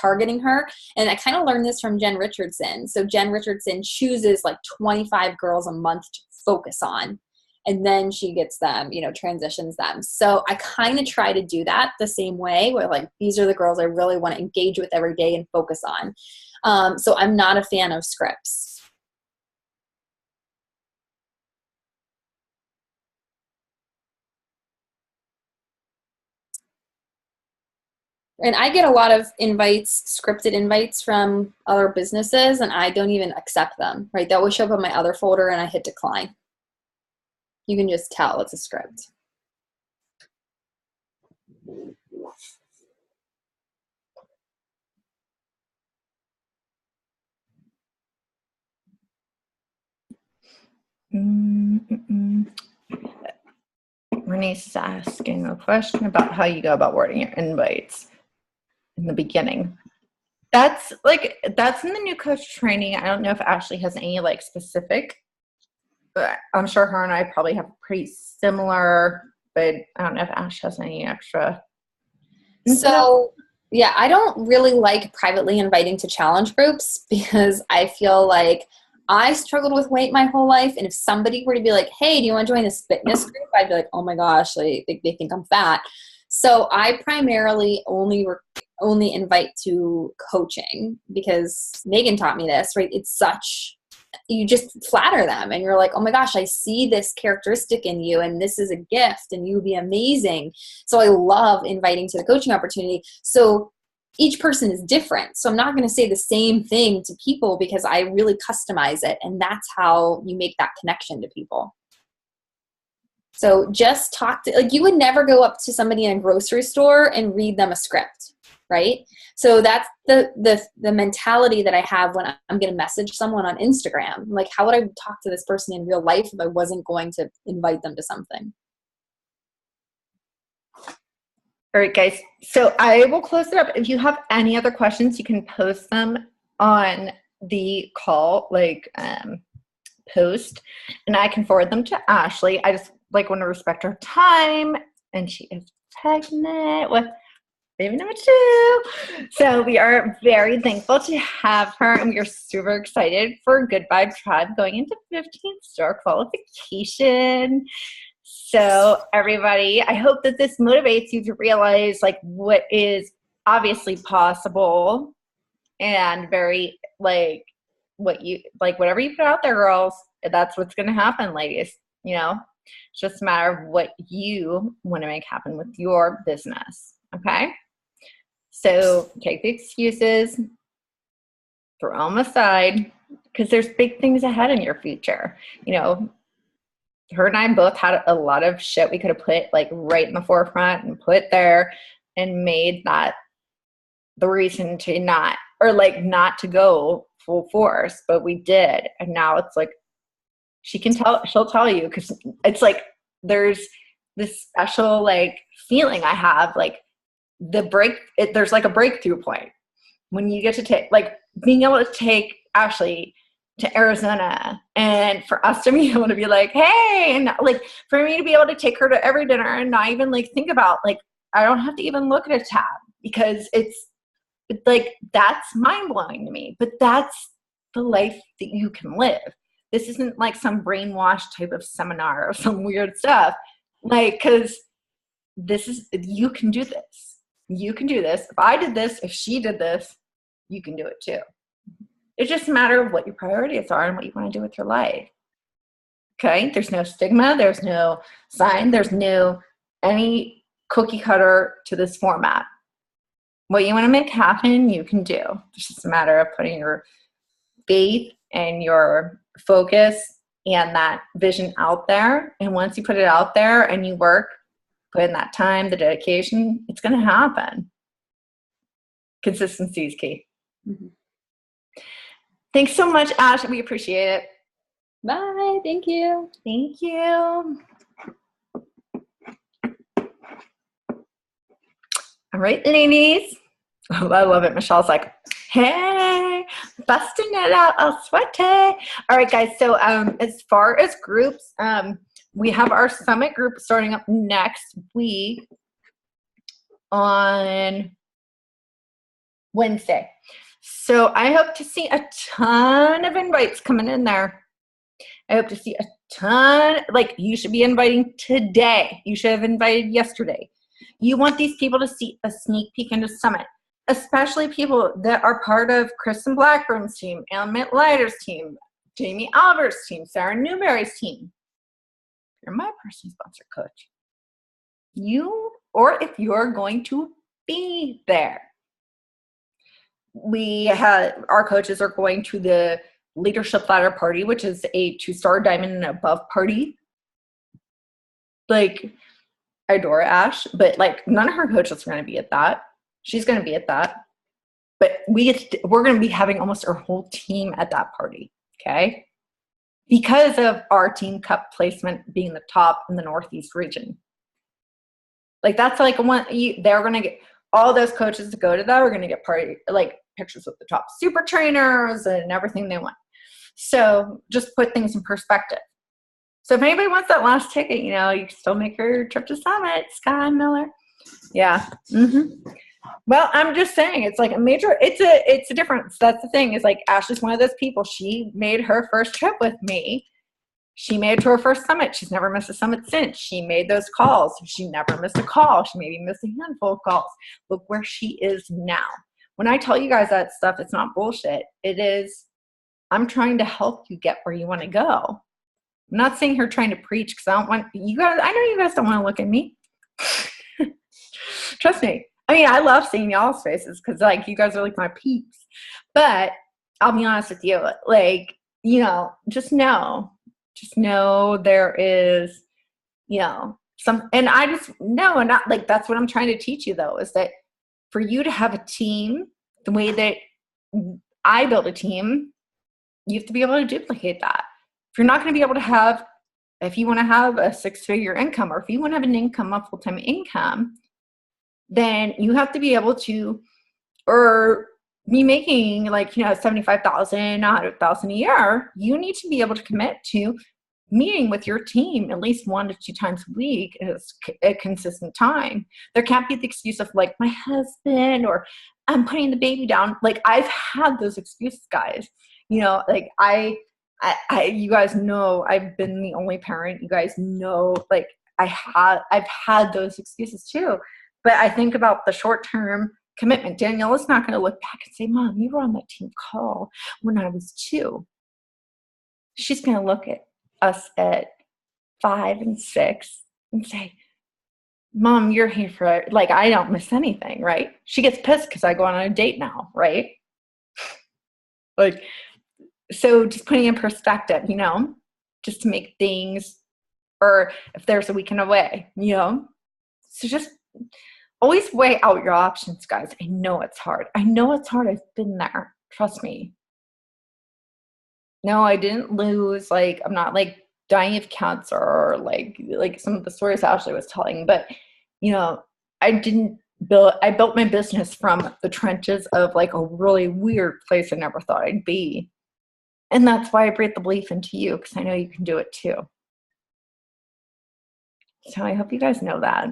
targeting her. And I kind of learned this from Jen Richardson. So Jen Richardson chooses like 25 girls a month to focus on, and then she gets them, you know, transitions them. So I kind of try to do that the same way, where like, these are the girls I really want to engage with every day and focus on. So I'm not a fan of scripts. And I get a lot of invites, scripted invites from other businesses, and I don't even accept them, right? That will show up in my other folder and I hit decline. You can just tell it's a script. Renee's asking a question about how you go about wording your invites in the beginning. That's in the new coach training. I don't know if Ashley has any like specific, but I'm sure her and I probably have pretty similar, but I don't know if Ash has any extra. So yeah, I don't really like privately inviting to challenge groups because I feel like I struggled with weight my whole life. And if somebody were to be like, hey, do you want to join this fitness group? I'd be like, oh my gosh, like, they think I'm fat. So I primarily only invite to coaching because Megan taught me this, right? It's you just flatter them and you're like, oh my gosh, I see this characteristic in you and this is a gift and you would be amazing. So I love inviting to the coaching opportunity. So each person is different. So I'm not going to say the same thing to people because I really customize it. And that's how you make that connection to people. So just talk to, like, you would never go up to somebody in a grocery store and read them a script, right? So that's the mentality that I have when I'm going to message someone on Instagram. Like, how would I talk to this person in real life if I wasn't going to invite them to something? All right, guys. So I will close it up. If you have any other questions, you can post them on the call, post, and I can forward them to Ashley. I just want to respect her time, and she is pregnant with baby number 2. So we are very thankful to have her, and we are super excited for Good Vibe Tribe going into 15th store qualification. So everybody, I hope that this motivates you to realize what is obviously possible and very whatever you put out there, girls, that's what's going to happen, ladies. It's just a matter of what you want to make happen with your business. Okay. So take the excuses, throw them aside, because there's big things ahead in your future. Her and I both had a lot of shit we could have put right in the forefront and put there and made that the reason to not, or like not to go full force, but we did. And now it's like, she'll tell you, because it's like, there's this special like feeling I have, like there's like a breakthrough point when you get to take, like being able to take Ashley to Arizona, and for us to be able to be like, hey, and like for me to be able to take her to every dinner and not even like think about, like, I don't have to even look at a tab, because it's like, that's mind blowing to me, but that's the life that you can live. This isn't like some brainwashed type of seminar or some weird stuff, like, cause this is, you can do this. You can do this. If I did this, if she did this, you can do it too. It's just a matter of what your priorities are and what you want to do with your life. Okay? There's no stigma. There's no sign. There's no any cookie cutter to this format. What you want to make happen, you can do. It's just a matter of putting your faith and your focus and that vision out there. And once you put it out there and you work, put in that time, the dedication, it's going to happen. Consistency is key. Mm-hmm. Thanks so much, Ash. We appreciate it. Bye. Thank you. Thank you. All right, ladies. Oh, I love it. Michelle's like, hey, busting it out. I'll sweat it. All right, guys. So as far as groups, we have our summit group starting up next week on Wednesday. So I hope to see a ton of invites coming in there. I hope to see a ton, like you should be inviting today. You should have invited yesterday. You want these people to see a sneak peek into Summit, especially people that are part of Kristen Blackburn's team, Amit Leiter's team, Jamie Albert's team, Sarah Newberry's team. You're my personal sponsor coach. You, or if you're going to be there. Our coaches are going to the Leadership Ladder Party, which is a 2-star diamond and above party. Like, I adore Ash, but like none of her coaches are going to be at that. She's going to be at that. But we're going to be having almost our whole team at that party, okay? Because of our team cup placement being the top in the Northeast region. Like that's like they're going to get all those coaches to go to that. We're going to get pictures with the top super trainers and everything they want. So just put things in perspective. So if anybody wants that last ticket, you can still make your trip to Summit. Sky Miller. Yeah. Mm-hmm. Well, I'm just saying, it's like it's a difference. That's the thing, is like Ash is one of those people. She made her first trip with me. She made it to her first summit. She's never missed a summit since. She made those calls. She never missed a call. She maybe missed a handful of calls. Look where she is now. When I tell you guys that stuff, it's not bullshit. It is, I'm trying to help you get where you want to go. I'm not saying here trying to preach, because I don't want you guys, I know you guys don't want to look at me. Trust me. I mean, I love seeing y'all's faces, because like you guys are like my peeps. But I'll be honest with you, like, just know there is, some, and I just know, and not like, that's what I'm trying to teach you though, is that for you to have a team, the way that I built a team, you have to be able to duplicate that. If you're not going to be able to have, if you want to have a 6-figure income, or if you want to have an income, a full-time income, then you have to be able to, or be making like, $75,000, $100,000 a year. You need to be able to commit to meeting with your team at least 1 to 2 times a week is a consistent time. There can't be the excuse of like my husband, or I'm putting the baby down. Like I've had those excuses, guys. Like you guys know I've been the only parent. You guys know, like I've had those excuses too. But I think about the short-term commitment. Daniela's not going to look back and say, Mom, you were on that team call when I was 2. She's going to look at us at 5 and 6 and say, Mom, you're here for, like, I don't miss anything, right? She gets pissed because I go on a date now, right? Like, so just putting in perspective, just to make things, or if there's a weekend away, so just always weigh out your options, guys. I know it's hard. I know it's hard. I've been there. Trust me. No, I didn't lose. Like, I'm not like dying of cancer or like some of the stories Ashley was telling, but you know, I built my business from the trenches of like a really weird place I never thought I'd be. And that's why I breathe the belief into you, because I know you can do it too. So I hope you guys know that.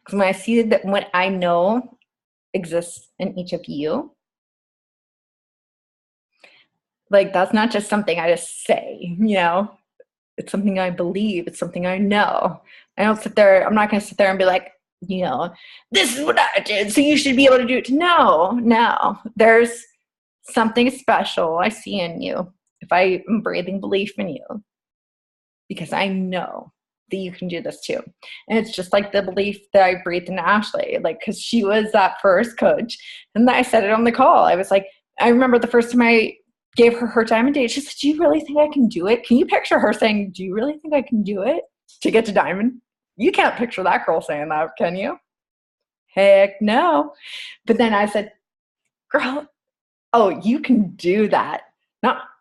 Because when I see that what I know exists in each of you, like, that's not just something I just say, you know, it's something I believe. It's something I know. I don't sit there. I'm not going to sit there and be like, you know, this is what I did, so you should be able to do it. No. There's something special I see in you if I am breathing belief in you, because I know that you can do this too. And it's just like the belief that I breathed in Ashley, like, because she was that first coach. And I said it on the call. I was like, I remember the first time I gave her diamond date, she said, do you really think I can do it? Can you picture her saying, do you really think I can do it to get to diamond? You can't picture that girl saying that, can you? Heck no. But then I said, girl, oh, you can do that.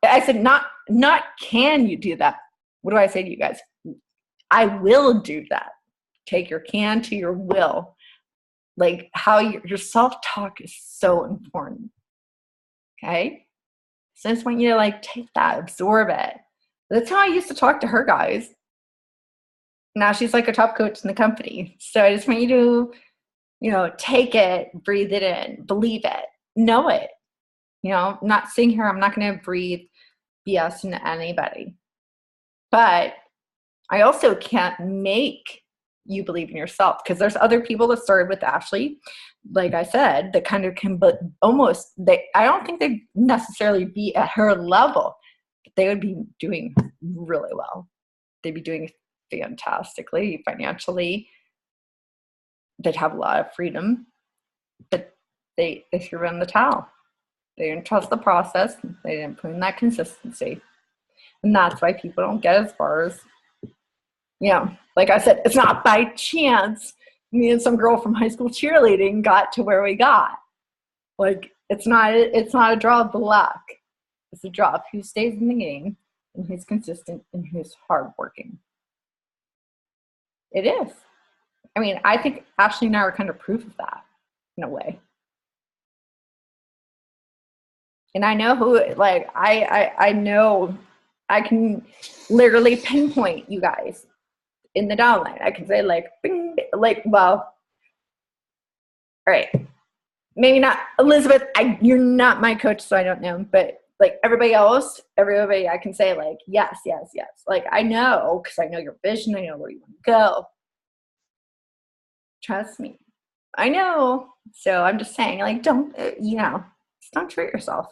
I said, not can you do that? What do I say to you guys? I will do that. Take your can to your will. Like, how your self-talk is so important. Okay? So I just want you to like take that, absorb it. That's how I used to talk to her, guys. Now she's like a top coach in the company. So I just want you to, you know, take it, breathe it in, believe it, know it. You know, I'm not sitting here, I'm not going to breathe BS into anybody. But I also can't make you believe in yourself, because there's other people that started with Ashley, like I said, that kind of can, but almost, I don't think they'd necessarily be at her level, but they would be doing really well. They'd be doing fantastically financially. They'd have a lot of freedom, but they threw in the towel. They didn't trust the process. They didn't put in that consistency. And that's why people don't get as far as, you know, like I said, it's not by chance me and some girl from high school cheerleading got to where we got. Like, it's not a draw of the luck. It's a draw of who stays in the game and who's consistent and who's hardworking. It is. I mean, I think Ashley and I are kind of proof of that in a way. And I know who, like, I know I can literally pinpoint you guys in the downline. I can say like, bing, like, well, all right, maybe not Elizabeth. You're not my coach, so I don't know. But like everybody I can say like, yes. Like, I know, because I know your vision. I know where you want to go. Trust me. I know. So I'm just saying, like, don't, you know, don't treat yourself.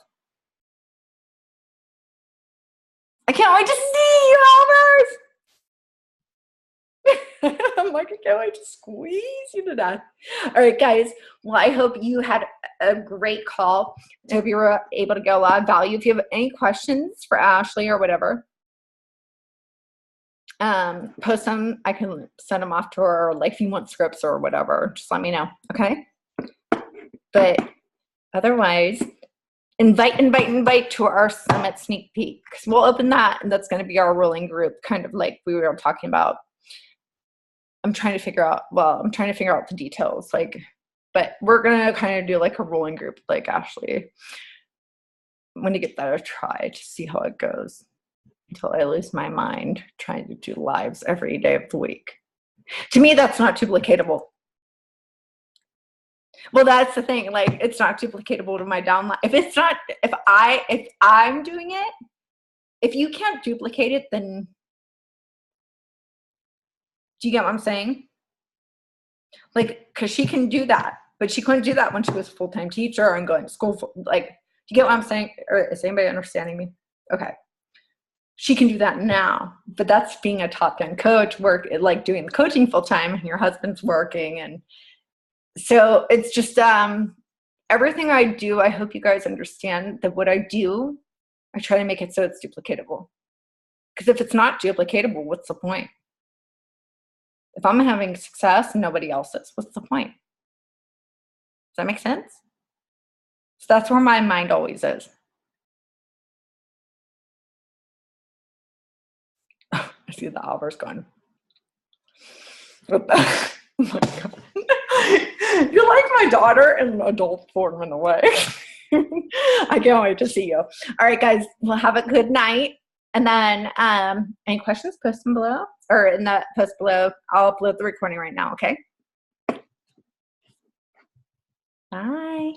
I can't wait to see you, Albers. I'm like, I can't wait to squeeze you to death. All right, guys. Well, I hope you had a great call. I hope you were able to get a lot of value. If you have any questions for Ashley or whatever, post them. I can send them off to her, or like if you want scripts or whatever, just let me know. Okay. But otherwise, invite to our summit sneak peek, because we'll open that, and that's going to be our rolling group, kind of like we were talking about. I'm trying to figure out the details, like, but we're going to kind of do like a rolling group, like Ashley. I'm going to get that a try to see how it goes until I lose my mind trying to do lives every day of the week. To me, that's not duplicatable. Well, that's the thing. Like, it's not duplicatable to my downline. If I'm doing it, if you can't duplicate it, then do you get what I'm saying? Like, because she can do that, but she couldn't do that when she was a full-time teacher and going to school. Like, do you get what I'm saying? Or is anybody understanding me? Okay. She can do that now, but that's being a top 10 coach, like doing the coaching full-time, and your husband's working, and so it's just everything I do, I hope you guys understand that what I do, I try to make it so it's duplicatable. Because if it's not duplicatable, what's the point? If I'm having success, nobody else is. What's the point? Does that make sense? So that's where my mind always is. I see the Albert's going. What the? Oh my God. You're like my daughter in adult form in a way. I can't wait to see you. All right, guys. Well, have a good night. And then any questions, post them below. Or in the post below. I'll upload the recording right now, okay? Bye.